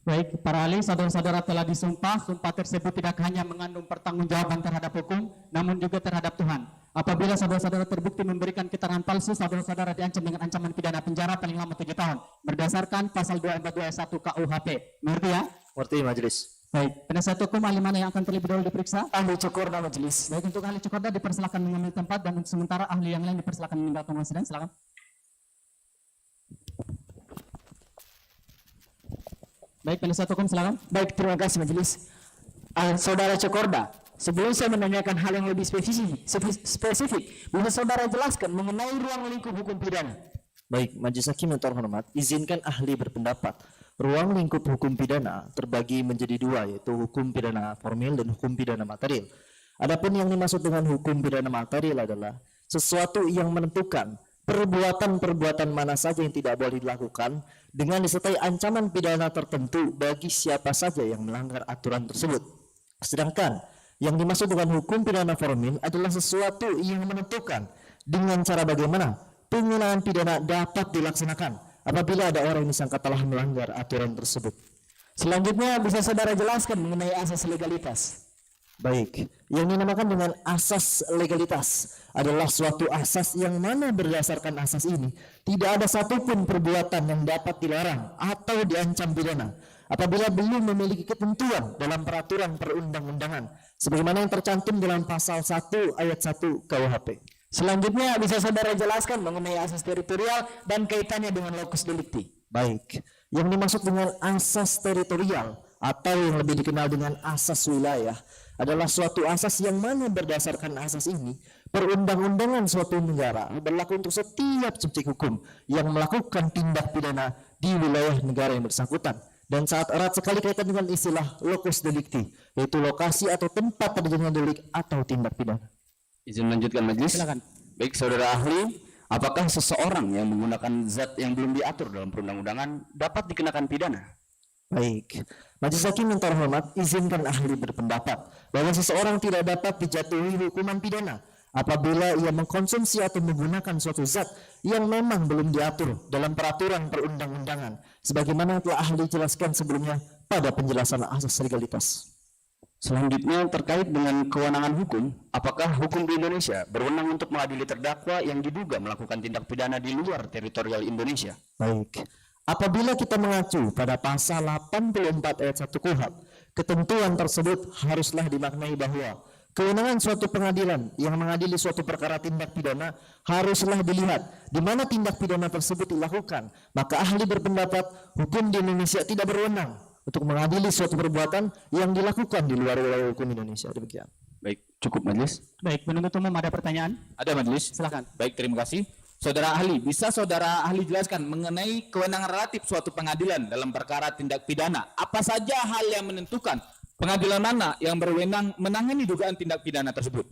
Baik, para ahli, saudara-saudara telah disumpah. Sumpah tersebut tidak hanya mengandung pertanggungjawaban terhadap hukum, namun juga terhadap Tuhan. Apabila saudara-saudara terbukti memberikan keterangan palsu, saudara-saudara diancam dengan ancaman pidana penjara paling lama 7 tahun, berdasarkan pasal 242 ayat 1 KUHP. Mengerti ya? Mengerti majelis. Baik, penasihat hukum ahli mana yang akan terlebih dahulu diperiksa? Ahli Cokorda majelis. Baik, untuk ahli Cokorda dipersilakan mengambil tempat, dan untuk sementara ahli yang lain dipersilakan meninggalkan ruang sidang. Silakan. Baik, penasihat hukum silakan. Baik, terima kasih majelis. Saudara Cokorda, sebelum saya menanyakan hal yang lebih spesifik, bisa saudara jelaskan mengenai ruang lingkup hukum pidana? Baik, majelis hakim yang terhormat, izinkan ahli berpendapat. Ruang lingkup hukum pidana terbagi menjadi dua, yaitu hukum pidana formil dan hukum pidana material. Adapun yang dimaksud dengan hukum pidana material adalah sesuatu yang menentukan perbuatan-perbuatan mana saja yang tidak boleh dilakukan dengan disertai ancaman pidana tertentu bagi siapa saja yang melanggar aturan tersebut. Sedangkan yang dimaksud dengan hukum pidana formil adalah sesuatu yang menentukan dengan cara bagaimana pengenaan pidana dapat dilaksanakan apabila ada orang yang disangka telah melanggar aturan tersebut. Selanjutnya bisa saudara jelaskan mengenai asas legalitas? Baik, yang dinamakan dengan asas legalitas adalah suatu asas yang mana berdasarkan asas ini tidak ada satupun perbuatan yang dapat dilarang atau diancam pidana apabila belum memiliki ketentuan dalam peraturan perundang-undangan sebagaimana yang tercantum dalam pasal 1 ayat 1 KUHP. Selanjutnya bisa saudara jelaskan mengenai asas teritorial dan kaitannya dengan locus delicti? Baik, yang dimaksud dengan asas teritorial atau yang lebih dikenal dengan asas wilayah adalah suatu asas yang mana berdasarkan asas ini perundang-undangan suatu negara berlaku untuk setiap subjek hukum yang melakukan tindak pidana di wilayah negara yang bersangkutan, dan sangat erat sekali kaitan dengan istilah locus delicti, yaitu lokasi atau tempat terjadinya delik atau tindak pidana. Izin melanjutkan majelis. Silakan. Baik, saudara ahli, apakah seseorang yang menggunakan zat yang belum diatur dalam perundang-undangan dapat dikenakan pidana? Baik, majelis hakim yang terhormat, izinkan ahli berpendapat bahwa seseorang tidak dapat dijatuhi hukuman pidana apabila ia mengkonsumsi atau menggunakan suatu zat yang memang belum diatur dalam peraturan perundang-undangan sebagaimana telah ahli jelaskan sebelumnya pada penjelasan asas legalitas. Selanjutnya terkait dengan kewenangan hukum, apakah hukum di Indonesia berwenang untuk mengadili terdakwa yang diduga melakukan tindak pidana di luar teritorial Indonesia? Baik, apabila kita mengacu pada pasal 84 ayat 1 KUHP, ketentuan tersebut haruslah dimaknai bahwa Kewenangan suatu pengadilan yang mengadili suatu perkara tindak pidana haruslah dilihat di mana tindak pidana tersebut dilakukan. Maka ahli berpendapat hukum di Indonesia tidak berwenang untuk mengadili suatu perbuatan yang dilakukan di luar wilayah hukum Indonesia. Demikian. Baik, cukup majelis. Baik, penuntut umum ada pertanyaan? Ada majelis. Silakan. Baik, terima kasih. Saudara ahli, bisa saudara ahli jelaskan mengenai kewenangan relatif suatu pengadilan dalam perkara tindak pidana? Apa saja hal yang menentukan pengadilan mana yang berwenang menangani dugaan tindak pidana tersebut?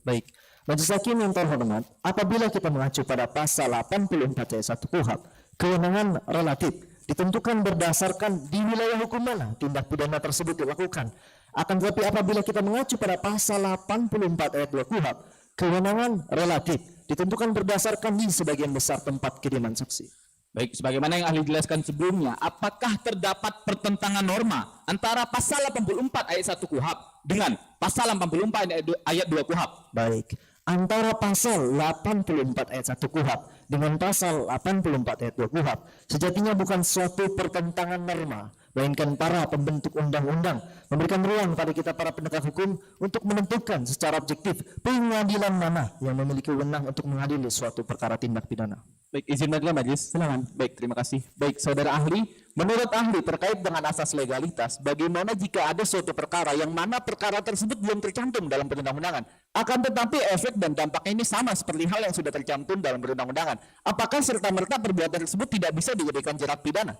Baik, majelis hakim yang terhormat, apabila kita mengacu pada pasal 84 ayat 1 KUHP, kewenangan relatif ditentukan berdasarkan di wilayah hukum mana tindak pidana tersebut dilakukan. Akan tetapi apabila kita mengacu pada pasal 84 ayat 2 KUHP, kewenangan relatif ditentukan berdasarkan di sebagian besar tempat kediaman saksi. Baik, sebagaimana yang ahli jelaskan sebelumnya, apakah terdapat pertentangan norma antara pasal 84 ayat 1 KUHP dengan pasal 84 ayat 2 KUHP? Baik, antara pasal 84 ayat 1 KUHP dengan pasal 84 ayat 2 KUHP sejatinya bukan suatu pertentangan norma, melainkan para pembentuk undang-undang memberikan ruang pada kita para penegak hukum untuk menentukan secara objektif pengadilan mana yang memiliki wewenang untuk mengadili suatu perkara tindak pidana. Baik, izin majelis. Silakan. Baik, terima kasih. Baik, saudara ahli, menurut ahli terkait dengan asas legalitas, bagaimana jika ada suatu perkara yang mana perkara tersebut belum tercantum dalam perundang-undangan, akan tetapi efek dan dampaknya ini sama seperti hal yang sudah tercantum dalam perundang-undangan? Apakah serta-merta perbuatan tersebut tidak bisa dijadikan jerat pidana?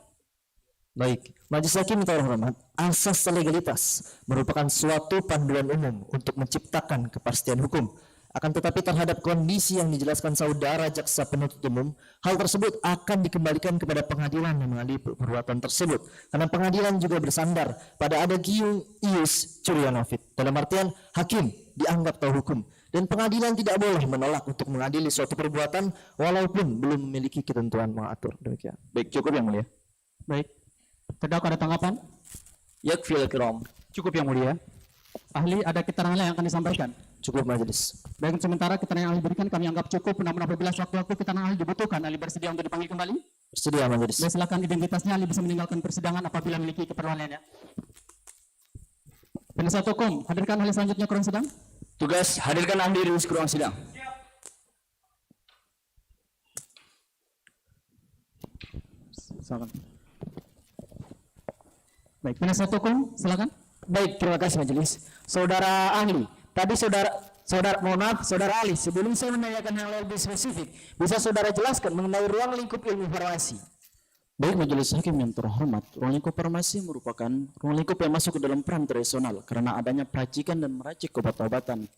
Baik, majelis hakim yang terhormat, asas legalitas merupakan suatu panduan umum untuk menciptakan kepastian hukum. Akan tetapi terhadap kondisi yang dijelaskan saudara jaksa penuntut umum, hal tersebut akan dikembalikan kepada pengadilan yang mengadili perbuatan tersebut. Karena pengadilan juga bersandar pada ada ius curiae novit. Dalam artian, hakim dianggap tahu hukum. Dan pengadilan tidak boleh menolak untuk mengadili suatu perbuatan walaupun belum memiliki ketentuan mengatur. Demikian. Baik, cukup yang mulia. Baik. Terdakwa ada tanggapan? Yakfil kiram. Cukup yang mulia. Ahli ada keterangan lain yang akan disampaikan? Cukup majelis. Baik, sementara keterangan yang ahli berikan kami anggap cukup. Namun apabila sewaktu-waktu keterangan ahli dibutuhkan, ahli bersedia untuk dipanggil kembali? Bersedia majelis. Baik, silakan identitasnya, ahli bisa meninggalkan persidangan apabila memiliki keperluan lainnya. Penasihat hukum, hadirkan ahli selanjutnya ke ruang sidang. Tugas, hadirkan ahli di ruang sidang. Silakan. Baik, penasihat hukum, silakan. Baik, terima kasih majelis. Saudara ahli, tadi saudara ahli, sebelum saya menanyakan hal yang lebih spesifik, bisa saudara jelaskan mengenai ruang lingkup ilmu farmasi? Baik, majelis hakim yang terhormat, ruang lingkup farmasi merupakan ruang lingkup yang masuk ke dalam peran tradisional karena adanya peracikan dan meracik obat-obatan.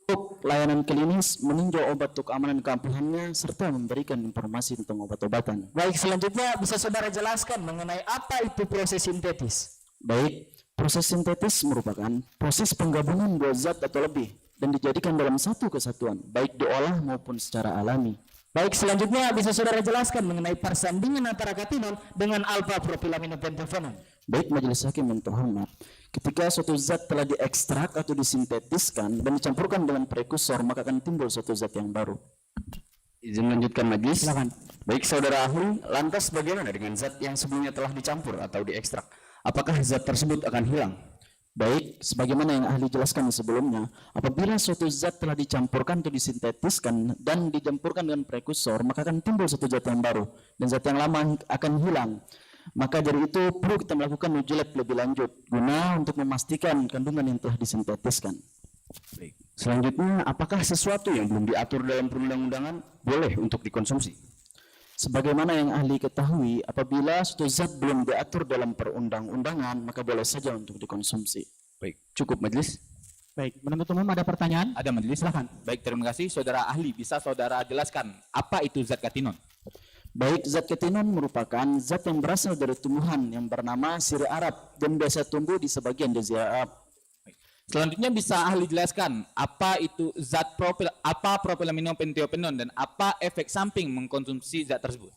Untuk layanan klinis, meninjau obat untuk keamanan keampuhannya, serta memberikan informasi tentang obat-obatan. Baik, selanjutnya bisa saudara jelaskan mengenai apa itu proses sintetis? Baik, proses sintetis merupakan proses penggabungan dua zat atau lebih dan dijadikan dalam satu kesatuan, baik diolah maupun secara alami. Baik, selanjutnya bisa saudara jelaskan mengenai persandingan antara katinon dengan alpha propilaminopentofanon. Baik, majelis hakim yang terhormat, ketika suatu zat telah diekstrak atau disintetiskan dan dicampurkan dengan prekursor, maka akan timbul suatu zat yang baru. Izin melanjutkan majelis. Silakan. Baik, saudara ahli, lantas bagaimana dengan zat yang sebelumnya telah dicampur atau diekstrak? Apakah zat tersebut akan hilang? Baik, sebagaimana yang ahli jelaskan sebelumnya, apabila suatu zat telah dicampurkan atau disintetiskan dan dicampurkan dengan prekursor, maka akan timbul suatu zat yang baru dan zat yang lama akan hilang. Maka dari itu perlu kita melakukan uji lab lebih lanjut guna untuk memastikan kandungan yang telah disintetiskan. Baik. Selanjutnya, apakah sesuatu yang belum diatur dalam perundang-undangan boleh untuk dikonsumsi? Sebagaimana yang ahli ketahui, apabila suatu zat belum diatur dalam perundang-undangan, maka boleh saja untuk dikonsumsi. Baik, cukup majelis. Baik, menuntut umum ada pertanyaan? Ada majelis. Silakan. Baik, terima kasih. Saudara ahli, bisa saudara jelaskan apa itu zat katinon? Baik, zat katinon merupakan zat yang berasal dari tumbuhan yang bernama sirih Arab dan biasa tumbuh di sebagian jazirah Arab. Selanjutnya bisa ahli jelaskan apa itu zat propilaminopentofanon dan apa efek samping mengkonsumsi zat tersebut?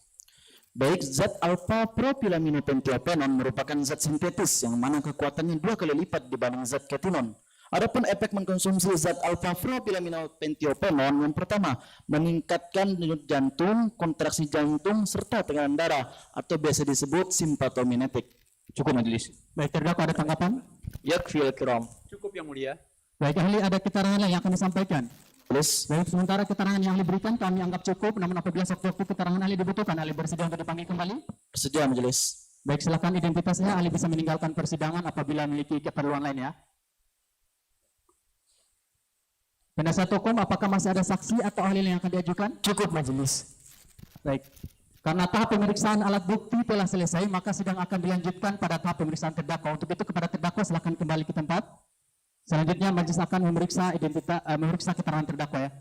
Baik, zat alpha propilaminopentofanon merupakan zat sintetis yang mana kekuatannya 2 kali lipat dibanding zat katinon. Adapun efek mengkonsumsi zat alpha propilaminopentofanon yang pertama, meningkatkan denyut jantung, kontraksi jantung, serta tekanan darah atau biasa disebut simpatomimetik. Cukup majelis. Baik, terdakwa ada tanggapan? Yakfil kiram. Cukup yang mulia. Baik, ahli ada keterangan lain yang akan disampaikan? Majelis. Baik, sementara keterangan yang ahli berikan kami anggap cukup, namun apabila sewaktu keterangan ahli dibutuhkan, ahli bersedia untuk dipanggil kembali? Bersedia majelis. Baik, silakan identitasnya, ahli bisa meninggalkan persidangan apabila memiliki keperluan lain ya. Penasihat hukum, apakah masih ada saksi atau ahli yang akan diajukan? Cukup majelis. Baik, karena tahap pemeriksaan alat bukti telah selesai, maka sidang akan dilanjutkan pada tahap pemeriksaan terdakwa. Untuk itu kepada terdakwa silakan kembali ke tempat. Selanjutnya majelis akan memeriksa keterangan terdakwa ya.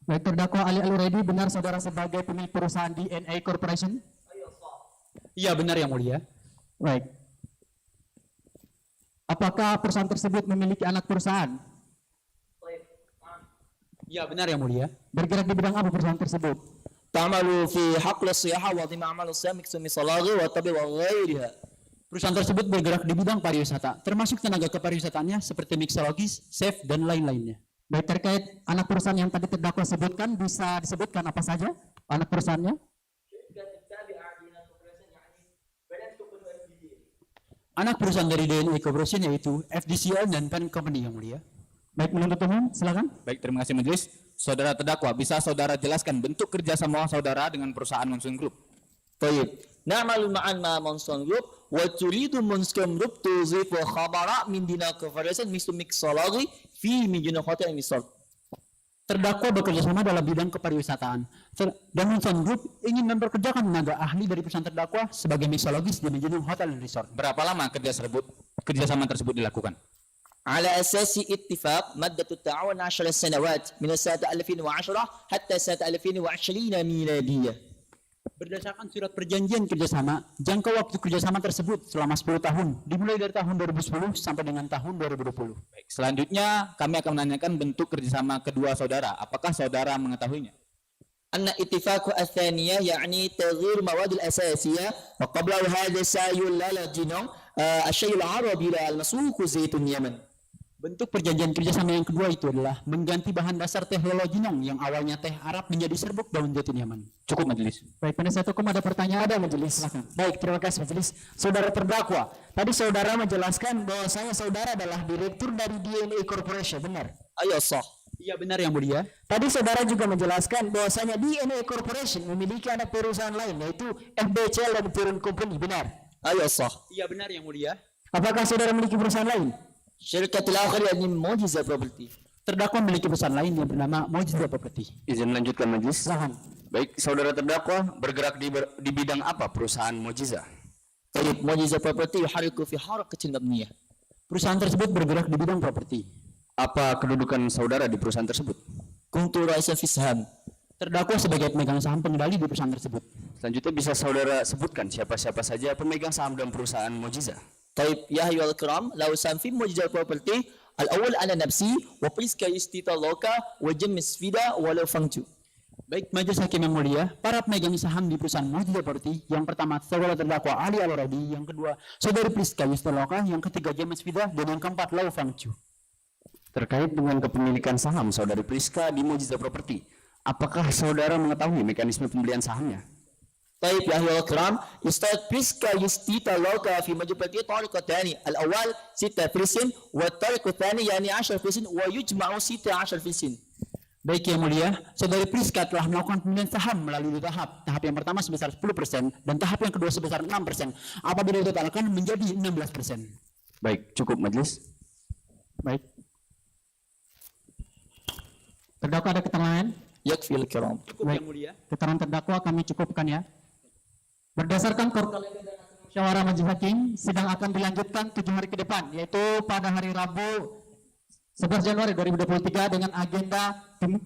Baik, terdakwa Ali Al-Uraidi, benar saudara sebagai pemilik perusahaan DNA Corporation? Iya benar yang mulia. Baik. Apakah perusahaan tersebut memiliki anak perusahaan? Iya benar yang mulia. Bergerak di bidang apa perusahaan tersebut? تعمل في حقل السياحة وضم أعمال الصيام مكسوم صلاغي والطبي وغيرها. Perusahaan tersebut bergerak di bidang pariwisata, termasuk tenaga kepariwisataannya seperti mixologis, chef, dan lain-lainnya. Baik, terkait anak perusahaan yang tadi terdakwa sebutkan, bisa disebutkan apa saja anak perusahaannya? Anak perusahaan dari DNA Corporation yaitu FDCL dan Pen Company yang mulia. Baik, menuntut umum, silakan. Baik, terima kasih majelis. Saudara terdakwa, bisa saudara jelaskan bentuk kerjasama saudara dengan perusahaan Monsoon Group? طيب نعمل معا مع مونسون جروب وتريد مونسون جروب توظيف خبراء من دينا كوفريشن مثل ميكسولوجي في مدينة هوتيل مصر. Terdakwa bekerja sama dalam bidang kepariwisataan. Dan Monsoon Group ingin memperkerjakan tenaga ahli dari perusahaan terdakwa sebagai mixologis di manajemen hotel dan resort. Berapa lama kerjasama tersebut dilakukan? على أساس اتفاق مادة التعاون 10 سنوات من السنة 2010 حتى سنة 2020 ميلادية. Berdasarkan surat perjanjian kerjasama, jangka waktu kerjasama tersebut selama 10 tahun, dimulai dari tahun 2010 sampai dengan tahun 2020. Baik, selanjutnya kami akan menanyakan bentuk kerjasama kedua saudara. Apakah saudara mengetahuinya? أن اتفاق الثانية يعني تغيير مواد الأساسية وقبل هذا السعي للجنون الشيء العربي المسوق زيت اليمن. Bentuk perjanjian kerjasama yang kedua itu adalah mengganti bahan dasar teh lolojinong yang awalnya teh Arab menjadi serbuk daun jatun Yaman. Cukup majelis. Baik, penasihat hukum ada pertanyaan? Ada majelis. Baik, terima kasih majelis. Saudara terdakwa, tadi saudara menjelaskan bahwasanya saudara adalah direktur dari DNA Corporation, benar? Ayo sah. Iya benar yang mulia. Tadi saudara juga menjelaskan bahwasanya DNA Corporation memiliki anak perusahaan lain yaitu FBCL dan Parent Company, benar? Ayo sah. Iya benar yang mulia. Apakah saudara memiliki perusahaan lain? Syirkatul akhir yakni Mu'jiza Property. Terdakwa memiliki perusahaan lain yang bernama Mu'jiza Property. Izin lanjutkan majelis. Silahkan. Baik, saudara terdakwa bergerak di bidang apa perusahaan Mu'jiza? طيب Mu'jiza Property يحرك في حركة المبنية. Perusahaan tersebut bergerak di bidang properti. Apa kedudukan saudara di perusahaan tersebut? كنت رئيسا في سهام. Terdakwa sebagai pemegang saham pengendali di perusahaan tersebut. Selanjutnya bisa saudara sebutkan siapa-siapa saja pemegang saham dalam perusahaan Mu'jiza? طيب يا أيها الكرام لو سام في Mu'jiza Property الأول أنا نفسي وبريسكا يستيتا لوكا وجم سفيدا ولو فانجو. Baik, majelis hakim yang mulia, para pemegang saham di perusahaan Mu'jiza Property, yang pertama saudara terdakwa Ali Al-Uraidi, yang kedua saudari Priska Yustaloka, yang ketiga James Fida, dan yang keempat Lau Fangchu. Terkait dengan kepemilikan saham saudari Priska di Mu'jiza Property, apakah saudara mengetahui mekanisme pembelian sahamnya? طيب يا أيها الكرام يستند بريسكا يستيتا لوكا في Mu'jiza Property طريقتان الأول 6% والطريق الثاني يعني 10% ويجمع 16%. Baik yang mulia, saudari Priska telah melakukan pembelian saham melalui dua tahap. Tahap yang pertama sebesar 10% dan tahap yang kedua sebesar 6%. Apabila ditotalkan menjadi 16%. Baik, cukup majelis. Baik. Terdakwa ada keterangan? يكفي الكرام. Cukup yang mulia. Keterangan terdakwa kami cukupkan ya. Berdasarkan musyawarah majelis hakim, sidang akan dilanjutkan 7 hari ke depan, yaitu pada hari Rabu 11 Januari 2023 dengan agenda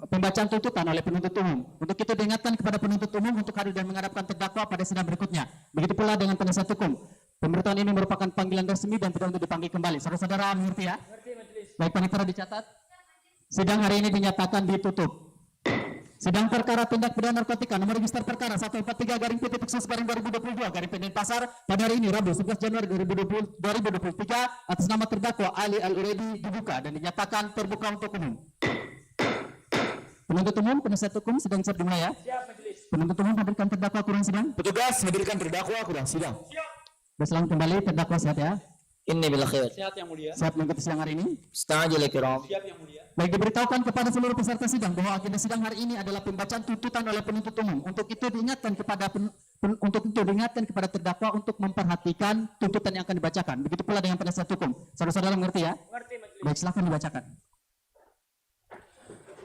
pembacaan tuntutan oleh penuntut umum. Untuk itu diingatkan kepada penuntut umum untuk hadir dan menghadapkan terdakwa pada sidang berikutnya. Begitu pula dengan penasihat hukum. Pemberitahuan ini merupakan panggilan resmi dan tidak untuk dipanggil kembali. Saudara-saudara mengerti ya? Baik, panitia dicatat. Sidang hari ini dinyatakan ditutup. Sidang perkara tindak pidana narkotika nomor register perkara 143/P/2022 Denpasar pada hari ini Rabu 11 Januari 2023 atas nama terdakwa Ali Al-Uraidi dibuka dan dinyatakan terbuka untuk umum. Penuntut umum, penasihat hukum sidang siap dimulai ya. Penuntut umum hadirkan terdakwa kurang sidang. Petugas hadirkan terdakwa kurang sidang. Berselang kembali terdakwa sehat ya. Inni bil khair. Sehat yang mulia. Siap mengikuti sidang hari ini? Ista'jil kiram. Siap yang mulia. Baik, diberitahukan kepada seluruh peserta sidang bahwa agenda sidang hari ini adalah pembacaan tuntutan oleh penuntut umum. Untuk itu diingatkan kepada terdakwa untuk memperhatikan tuntutan yang akan dibacakan. Begitu pula dengan penasihat hukum. Saudara-saudara mengerti ya? Mengerti majelis. Baik, silakan dibacakan.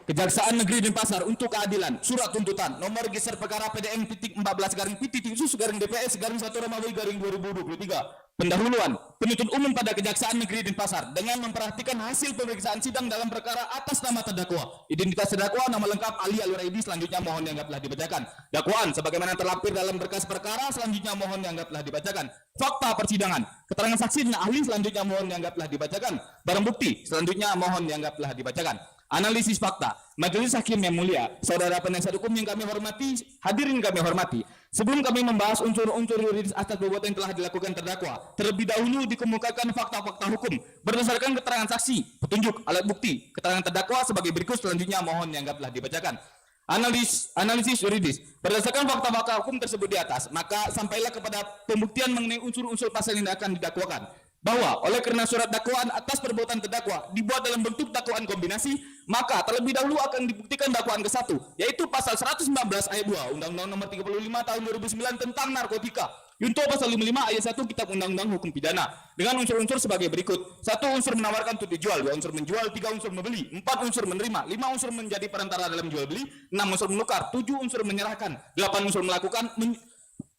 Kejaksaan Negeri Denpasar untuk keadilan, surat tuntutan nomor geser perkara PDM titik 14 garing titik khusus garing DPS garing 1 Romawi garing 2023. Pendahuluan penuntut umum pada Kejaksaan Negeri Denpasar dengan memperhatikan hasil pemeriksaan sidang dalam perkara atas nama terdakwa. Identitas terdakwa, nama lengkap Ali Al-Uraidi, selanjutnya mohon dianggaplah dibacakan. Dakwaan sebagaimana terlampir dalam berkas perkara, selanjutnya mohon dianggaplah dibacakan. Fakta persidangan, keterangan saksi dan ahli, selanjutnya mohon dianggaplah dibacakan. Barang bukti, selanjutnya mohon dianggaplah dibacakan. Analisis fakta, majelis hakim yang mulia, saudara penasihat hukum yang kami hormati, hadirin kami hormati. Sebelum kami membahas unsur-unsur yuridis atas perbuatan yang telah dilakukan terdakwa, terlebih dahulu dikemukakan fakta-fakta hukum berdasarkan keterangan saksi, petunjuk, alat bukti, keterangan terdakwa sebagai berikut, selanjutnya mohon dianggaplah dibacakan. Analisis yuridis, berdasarkan fakta-fakta hukum tersebut di atas, maka sampailah kepada pembuktian mengenai unsur-unsur pasal yang akan didakwakan. Bahwa oleh karena surat dakwaan atas perbuatan terdakwa dibuat dalam bentuk dakwaan kombinasi, maka terlebih dahulu akan dibuktikan dakwaan ke-1, yaitu pasal 119 ayat 2 Undang-Undang Nomor 35 Tahun 2009 tentang narkotika. Junto pasal 55 ayat 1 Kitab Undang-Undang Hukum Pidana dengan unsur-unsur sebagai berikut: 1 unsur menawarkan untuk dijual, 2 unsur menjual, 3 unsur membeli, 4 unsur menerima, 5 unsur menjadi perantara dalam jual beli, 6 unsur menukar, 7 unsur menyerahkan, 8 unsur melakukan,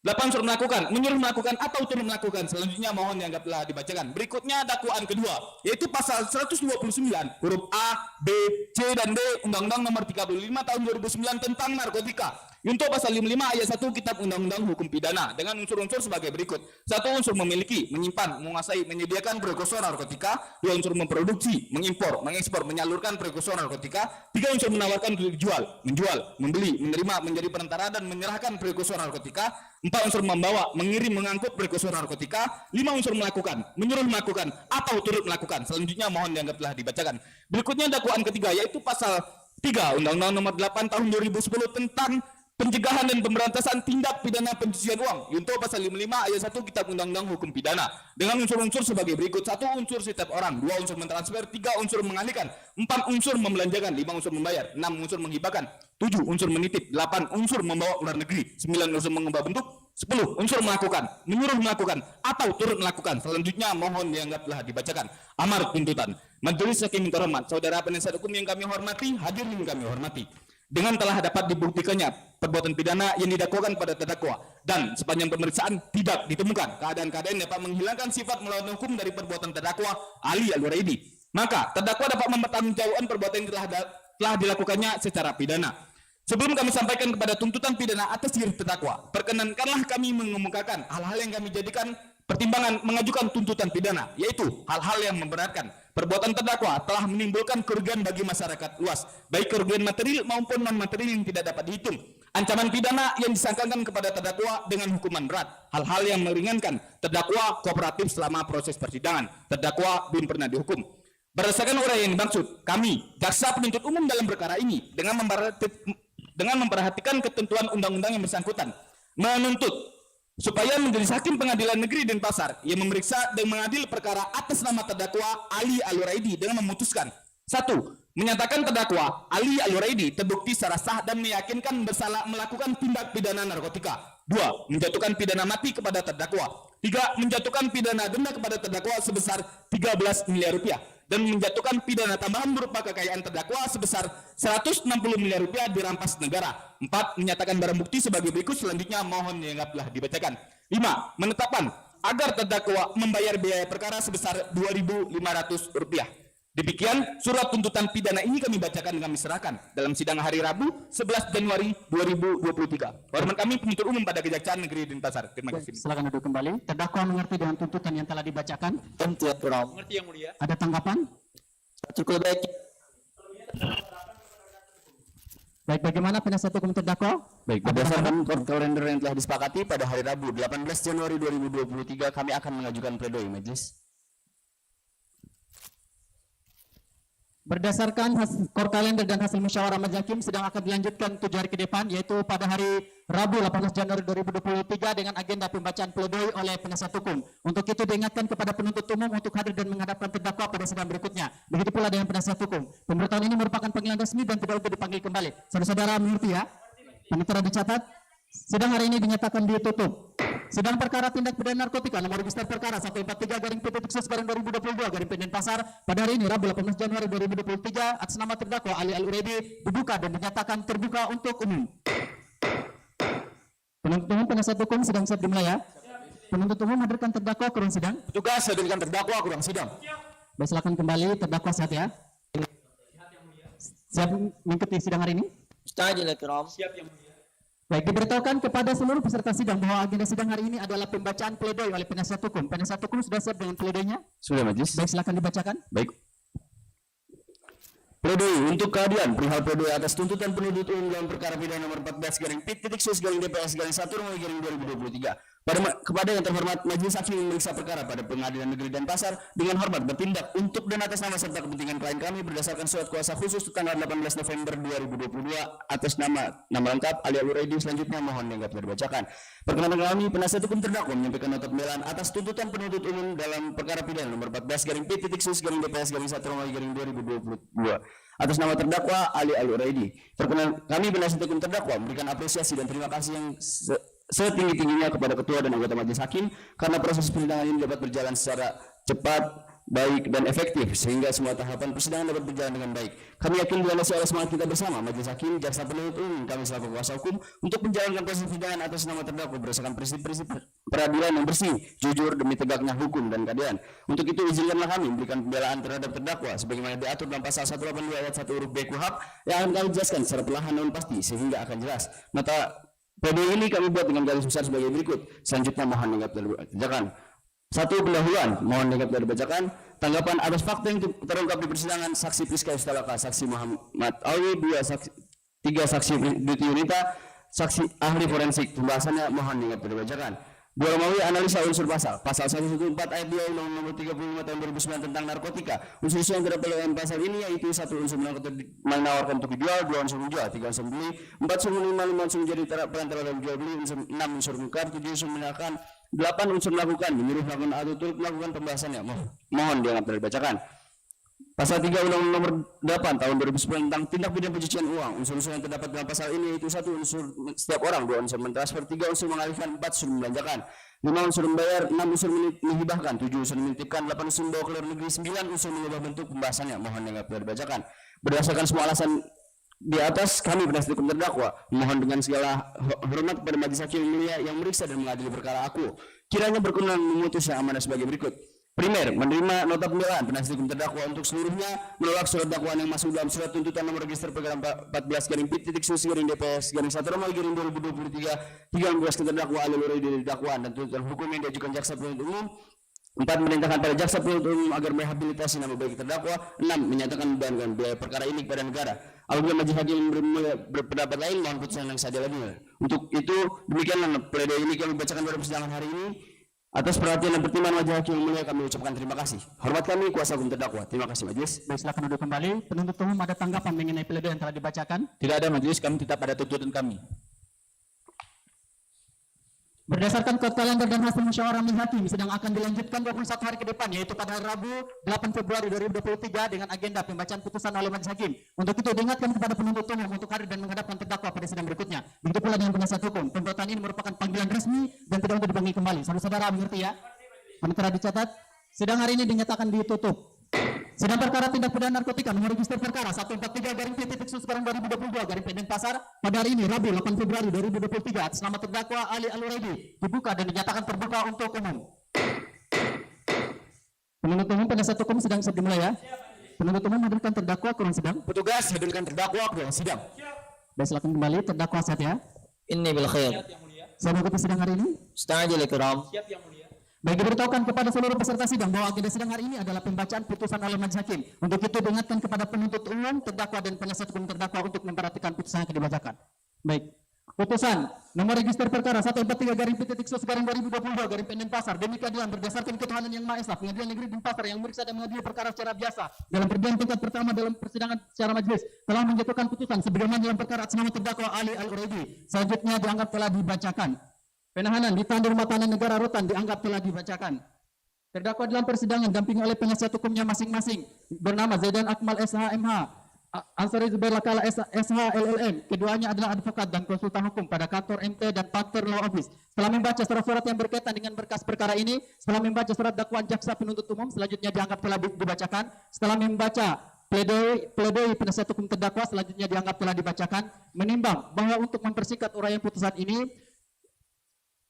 8 unsur melakukan, menyuruh melakukan atau turut melakukan. Selanjutnya mohon dianggaplah dibacakan. Berikutnya dakwaan kedua, yaitu pasal 129 huruf A, B, C dan D Undang-Undang Nomor 35 Tahun 2009 tentang narkotika. Untuk pasal 55 ayat 1 Kitab Undang-Undang Hukum Pidana dengan unsur-unsur sebagai berikut: 1 unsur memiliki, menyimpan, menguasai, menyediakan prekursor narkotika, 2 unsur memproduksi, mengimpor, mengekspor, menyalurkan prekursor narkotika, 3 unsur menawarkan untuk dijual, menjual, membeli, menerima, menjadi perantara dan menyerahkan prekursor narkotika, 4 unsur membawa, mengirim, mengangkut prekursor narkotika, 5 unsur melakukan, menyuruh melakukan atau turut melakukan. Selanjutnya mohon dianggaplah dibacakan. Berikutnya dakwaan ketiga, yaitu pasal 3 Undang-Undang Nomor 8 Tahun 2010 tentang pencegahan dan pemberantasan tindak pidana pencucian uang. Junto pasal 55 ayat 1 Kitab Undang-Undang Hukum Pidana dengan unsur-unsur sebagai berikut: 1 unsur setiap orang, 2 unsur mentransfer, 3 unsur mengalihkan, 4 unsur membelanjakan, 5 unsur membayar, 6 unsur menghibahkan, 7 unsur menitip, 8 unsur membawa ke luar negeri, 9 unsur mengubah bentuk, 10 unsur melakukan, menyuruh melakukan atau turut melakukan. Selanjutnya mohon dianggaplah dibacakan. Amar tuntutan. Majelis hakim yang terhormat, saudara penasihat hukum yang kami hormati, hadirin kami hormati. Dengan telah dapat dibuktikannya perbuatan pidana yang didakwakan pada terdakwa dan sepanjang pemeriksaan tidak ditemukan keadaan-keadaan yang dapat menghilangkan sifat melawan hukum dari perbuatan terdakwa Ali Al-Uraidi, maka terdakwa dapat mempertanggungjawabkan perbuatan yang telah dilakukannya secara pidana. Sebelum kami sampaikan kepada tuntutan pidana atas diri terdakwa, perkenankanlah kami mengemukakan hal-hal yang kami jadikan pertimbangan mengajukan tuntutan pidana, yaitu hal-hal yang memberatkan. Perbuatan terdakwa telah menimbulkan kerugian bagi masyarakat luas, baik kerugian material maupun non-material yang tidak dapat dihitung. Ancaman pidana yang disangkakan kepada terdakwa dengan hukuman berat. Hal-hal yang meringankan, terdakwa kooperatif selama proses persidangan. Terdakwa belum pernah dihukum. Berdasarkan uraian yang dimaksud, kami, jaksa penuntut umum dalam perkara ini, dengan memperhatikan ketentuan undang-undang yang bersangkutan, menuntut supaya majelis hakim pengadilan negeri Denpasar yang memeriksa dan mengadil perkara atas nama terdakwa Ali Al-Uraidi dengan memutuskan: 1. Menyatakan terdakwa Ali Al-Uraidi terbukti secara sah dan meyakinkan bersalah melakukan tindak pidana narkotika. 2. Menjatuhkan pidana mati kepada terdakwa. 3. Menjatuhkan pidana denda kepada terdakwa sebesar 13 miliar rupiah dan menjatuhkan pidana tambahan berupa kekayaan terdakwa sebesar 160 miliar rupiah dirampas negara. 4. Menyatakan barang bukti sebagai berikut. Selanjutnya mohon dianggaplah dibacakan. 5. Menetapkan agar terdakwa membayar biaya perkara sebesar 2.500 rupiah. Demikian surat tuntutan pidana ini kami bacakan dan kami serahkan dalam sidang hari Rabu 11 Januari 2023. Hormat kami penuntut umum pada Kejaksaan Negeri Denpasar. Terima kasih. Silakan duduk kembali. Terdakwa mengerti dengan tuntutan yang telah dibacakan? Tentu ya, Prof. Mengerti yang mulia. Ada tanggapan? Cukup baik. Baik, bagaimana penasihat hukum terdakwa? Baik, berdasarkan kalender yang telah disepakati pada hari Rabu 18 Januari 2023 kami akan mengajukan pledoi majelis. Berdasarkan skor kalender dan hasil musyawarah majelis hakim sidang akan dilanjutkan 7 hari ke depan, yaitu pada hari Rabu 18 Januari 2023 dengan agenda pembacaan pledoi oleh penasihat hukum. Untuk itu diingatkan kepada penuntut umum untuk hadir dan menghadapkan terdakwa pada sidang berikutnya. Begitu pula dengan penasihat hukum. Pemberitahuan ini merupakan panggilan resmi dan tidak untuk dipanggil kembali. Saudara-saudara mengerti ya? Penuntut dicatat. Sidang hari ini dinyatakan ditutup. Sidang perkara tindak pidana narkotika nomor register perkara 143/P/2022/Denpasar Pasar pada hari ini Rabu 18 Januari 2023 atas nama terdakwa Ali Al-Uraidi dibuka dan dinyatakan terbuka untuk umum. Penuntut umum penasihat hukum sidang siap dimulai ya. Penuntut umum hadirkan terdakwa ke ruang sidang. Petugas hadirkan terdakwa ke ruang sidang. Baik, silakan kembali terdakwa sehat ya. Siap mengikuti sidang hari ini? Siap yang mulia. Baik, diberitahukan kepada seluruh peserta sidang bahwa agenda sidang hari ini adalah pembacaan pledoi oleh penasihat hukum. Penasihat hukum sudah siap dengan pledoinya? Sudah majelis. Baik, silakan dibacakan. Baik. Pledoi untuk keadilan perihal pledoi atas tuntutan penuntut umum dalam perkara pidana nomor 14/P/DPS/1/2023 kepada yang terhormat majelis hakim memeriksa perkara pada Pengadilan Negeri Denpasar dengan hormat bertindak untuk dan atas nama serta kepentingan klien kami berdasarkan surat kuasa khusus tanggal 18 November 2022 atas nama lengkap Ali Al-Uraidi. Selanjutnya mohon dianggap dibacakan. Perkenalkan kami penasihat hukum terdakwa menyampaikan nota pembelaan atas tuntutan penuntut umum dalam perkara pidana nomor 14/P/DPS/1/2022 atas nama terdakwa Ali Al-Uraidi. Kami penasihat hukum terdakwa memberikan apresiasi dan terima kasih yang setinggi-tingginya kepada ketua dan anggota majelis hakim karena proses persidangan ini dapat berjalan secara cepat, baik dan efektif sehingga semua tahapan persidangan dapat berjalan dengan baik. Kami yakin dilandasi oleh semangat kita bersama majelis hakim, jaksa penuntut umum, kami selaku kuasa hukum untuk menjalankan proses persidangan atas nama terdakwa berdasarkan prinsip-prinsip peradilan yang bersih, jujur demi tegaknya hukum dan keadilan. Untuk itu izinkanlah kami memberikan pembelaan terhadap terdakwa sebagaimana diatur dalam pasal 182 ayat 1 huruf B KUHP yang akan kami jelaskan secara perlahan namun pasti sehingga akan jelas. Pledoi ini kami buat dengan garis besar sebagai berikut. Selanjutnya mohon dianggap dibacakan. 1. Pendahuluan, mohon dianggap dibacakan. Tanggapan atas fakta yang terungkap di persidangan saksi Priska Yustalaka, saksi Muhammad Alwi, 3 saksi Duti Yunita, saksi ahli forensik. Pembahasannya mohon dianggap dibacakan. 2. Romawi analisa unsur pasal 114 ayat 2 Undang-Undang Nomor 35 Tahun 2009 tentang narkotika. Unsur-unsur yang terdapat dalam pasal ini yaitu 1. Unsur menawarkan untuk dijual, 2. Unsur menjual, 3. Unsur beli, 4. Unsur menerima, 5. Unsur menjadi perantara dalam jual beli, 6. Unsur mengukar, 7. Unsur menyerahkan, 8. Unsur melakukan, menyuruh melakukan atau turut melakukan. Pembahasannya mohon dianggap dibacakan. Pasal 3 Undang-Undang Nomor 8 Tahun 2010 tentang tindak pidana pencucian uang. Unsur-unsur yang terdapat dalam pasal ini yaitu 1. Unsur setiap orang, 2. Unsur mentransfer, 3. Unsur mengalihkan, 4. Unsur membelanjakan, 5. Unsur membayar, 6. Unsur menghibahkan, 7. Unsur menitipkan, 8. Unsur membawa ke luar negeri, 9. Unsur mengubah bentuk. Pembahasannya mohon dianggap dibacakan. Berdasarkan semua alasan di atas, kami penasihat hukum terdakwa mohon dengan segala hormat kepada majelis hakim yang mulia yang meriksa dan mengadili perkara aku kiranya berkenan memutus yang amanah sebagai berikut. Primer, menerima nota pembelaan penasihat hukum terdakwa untuk seluruhnya, menolak surat dakwaan yang masuk dalam surat tuntutan nomor register perkara 14/P/DPS/1/2023 13 terdakwa Ali Al-Uraidi dari dakwaan dan tuntutan hukum yang diajukan jaksa penuntut umum. 4. Merintahkan pada jaksa penuntut umum agar merehabilitasi nama baik terdakwa. 6. Menyatakan beban biaya perkara ini kepada negara. Apabila majelis hakim berpendapat lain, mohon putusan yang sadar lagi. Untuk itu demikianlah pledoi ini kami bacakan pada persidangan hari ini. Atas perhatian dan pertimbangan majelis hakim yang mulia kami ucapkan terima kasih. Hormat kami kuasa hukum terdakwa. Terima kasih majelis. Baik, silakan duduk kembali. Penuntut umum ada tanggapan mengenai pledoi yang telah dibacakan? Tidak ada majelis, kami tetap pada tuntutan kami. Berdasarkan kod kalender dan hasil musyawarah majelis hakim sidang akan dilanjutkan 21 hari ke depan yaitu pada hari Rabu 8 Februari 2023 dengan agenda pembacaan putusan oleh majelis hakim. Untuk itu diingatkan kepada penuntut umum untuk hadir dan menghadapkan terdakwa pada sidang berikutnya. Begitu pula dengan penasihat hukum. Tuntutan ini merupakan panggilan resmi dan tidak untuk dipanggil kembali. Saudara-saudara mengerti ya? Sementara dicatat, sidang hari ini dinyatakan ditutup. Sidang perkara tindak pidana narkotika nomor register perkara 143/P/2022/Denpasar pada hari ini Rabu 8 Februari 2023 atas nama terdakwa Ali Al-Uraidi dibuka dan dinyatakan terbuka untuk umum. Penuntut umum penasihat hukum sidang siap dimulai ya. Penuntut umum hadirkan terdakwa ke ruang sidang. Petugas hadirkan terdakwa ke ruang sidang. Baik, silakan kembali terdakwa sehat ya. Inni bil khair. Saya mengikuti sidang hari ini. Sta'ajil kiram. Siap yang mulia. Baik, diberitahukan kepada seluruh peserta sidang bahwa agenda sidang hari ini adalah pembacaan putusan oleh majelis hakim. Untuk itu diingatkan kepada penuntut umum, terdakwa dan penasihat hukum terdakwa untuk memperhatikan putusan yang akan dibacakan. Baik, Putusan nomor register perkara 143/P.SO/2022 Denpasar demi keadilan berdasarkan ketuhanan yang Maha Esa, Pengadilan Negeri Denpasar yang memeriksa dan mengadili perkara secara biasa dalam peradilan tingkat pertama dalam persidangan secara majelis telah menjatuhkan putusan sebagaimana dalam perkara atas nama terdakwa Ali Al-Uraidi. Selanjutnya dianggap telah dibacakan. Penahanan di tahanan rumah tahanan negara Rutan dianggap telah dibacakan. Terdakwa dalam persidangan dampingi oleh penasihat hukumnya masing-masing bernama Zaidan Akmal SH.MH, Ansari Zubair Lakala SH.LLM. Keduanya adalah advokat dan konsultan hukum pada kantor MT dan Partner Law Office. Setelah membaca surat-surat yang berkaitan dengan berkas perkara ini, setelah membaca surat dakwaan jaksa penuntut umum, selanjutnya dianggap telah dibacakan. Setelah membaca pledoi penasihat hukum terdakwa, selanjutnya dianggap telah dibacakan. Menimbang bahwa untuk mempersingkat uraian putusan ini,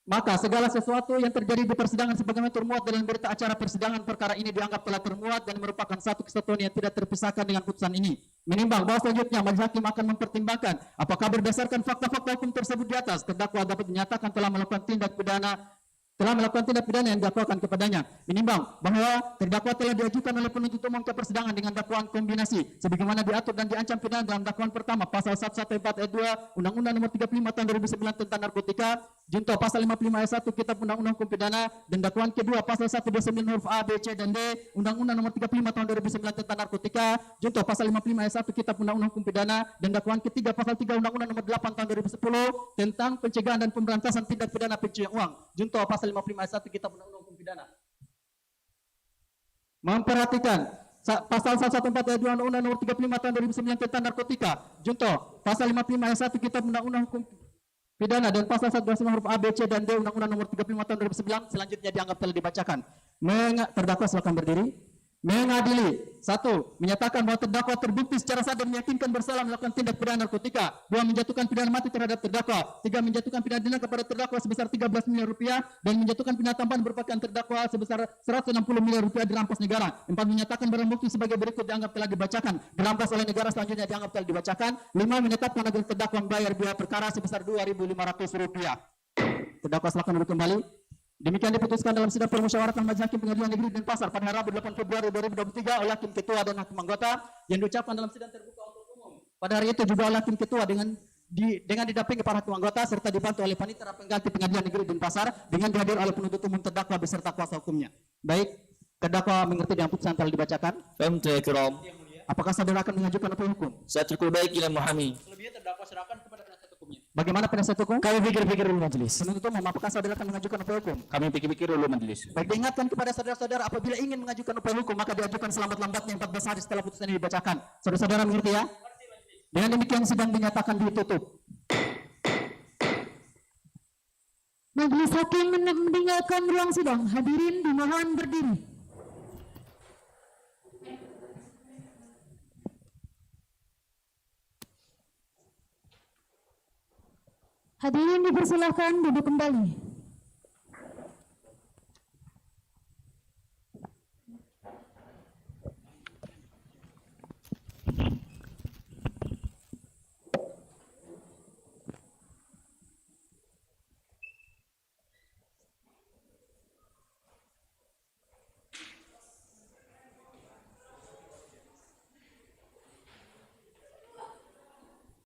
maka segala sesuatu yang terjadi di persidangan sebagaimana termuat dalam berita acara persidangan perkara ini dianggap telah termuat dan merupakan satu kesatuan yang tidak terpisahkan dengan putusan ini. Menimbang bahwa selanjutnya majelis hakim akan mempertimbangkan apakah berdasarkan fakta-fakta hukum tersebut di atas terdakwa dapat dinyatakan telah melakukan tindak pidana yang didakwakan kepadanya. Menimbang bahwa terdakwa telah diajukan oleh penuntut umum ke persidangan dengan dakwaan kombinasi sebagaimana diatur dan diancam pidana dalam dakwaan pertama pasal 114 ayat 2 Undang-Undang Nomor 35 Tahun 2009 tentang narkotika, junto pasal 55 ayat 1 Kitab Undang-Undang Hukum Pidana, dan dakwaan kedua pasal 129 huruf A, B, C, dan D Undang-Undang Nomor 35 Tahun 2009 tentang narkotika, junto pasal 55 ayat 1 Kitab Undang-Undang Hukum Pidana, dan dakwaan ketiga pasal 3 Undang-Undang Nomor 8 Tahun 2010 tentang pencegahan dan pemberantasan tindak pidana pencucian uang, junto pasal 55 ayat 1 Kitab Undang-Undang Hukum Pidana. Memperhatikan pasal 114 ayat 2 Undang-Undang Nomor 35 Tahun 2009 tentang narkotika, junto pasal 55 ayat 1 Kitab Undang-Undang Hukum Pidana, dan pasal 125 huruf A, B, C, dan D Undang-Undang Nomor 35 Tahun 2009 selanjutnya dianggap telah dibacakan. Terdakwa silakan berdiri. Mengadili. 1. Menyatakan bahwa terdakwa terbukti secara sah dan meyakinkan bersalah melakukan tindak pidana narkotika. 2. Menjatuhkan pidana mati terhadap terdakwa. 3. Menjatuhkan pidana denda kepada terdakwa sebesar 13 miliar rupiah dan menjatuhkan pidana tambahan berupakan terdakwa sebesar 160 miliar rupiah dirampas negara. 4. Menyatakan barang bukti sebagai berikut dianggap telah dibacakan, dirampas oleh negara, selanjutnya dianggap telah dibacakan. 5. Menetapkan agar terdakwa membayar biaya perkara sebesar 2.500 rupiah. Terdakwa silakan duduk kembali. Demikian diputuskan dalam sidang permusyawaratan Majelis Hakim Pengadilan Negeri Denpasar pada Rabu 8 Februari 2023 oleh Hakim Ketua dan Hakim Anggota yang diucapkan dalam sidang terbuka untuk umum. Pada hari itu juga oleh Hakim Ketua dengan didampingi para hakim anggota serta dibantu oleh panitera pengganti Pengadilan Negeri Denpasar dengan dihadir oleh penuntut umum terdakwa beserta kuasa hukumnya. Baik, terdakwa mengerti dengan putusan telah dibacakan. Apakah saudara akan mengajukan upaya hukum? Saya cukup baik Ilham Muhammad. Selebihnya terdakwa serahkan kepada penasihat hukumnya. Bagaimana penasihat hukum? Kami pikir-pikir dulu majelis. Penuntut umum, apakah saudara akan mengajukan upaya hukum? Kami pikir-pikir dulu majelis. Baik, diingatkan kepada saudara-saudara apabila ingin mengajukan upaya hukum maka diajukan selambat-lambatnya 14 hari setelah putusan ini dibacakan. Saudara-saudara mengerti ya? Dengan demikian sidang dinyatakan ditutup. Majelis Hakim meninggalkan ruang sidang. Hadirin dimohon berdiri. Hadirin dipersilakan duduk kembali.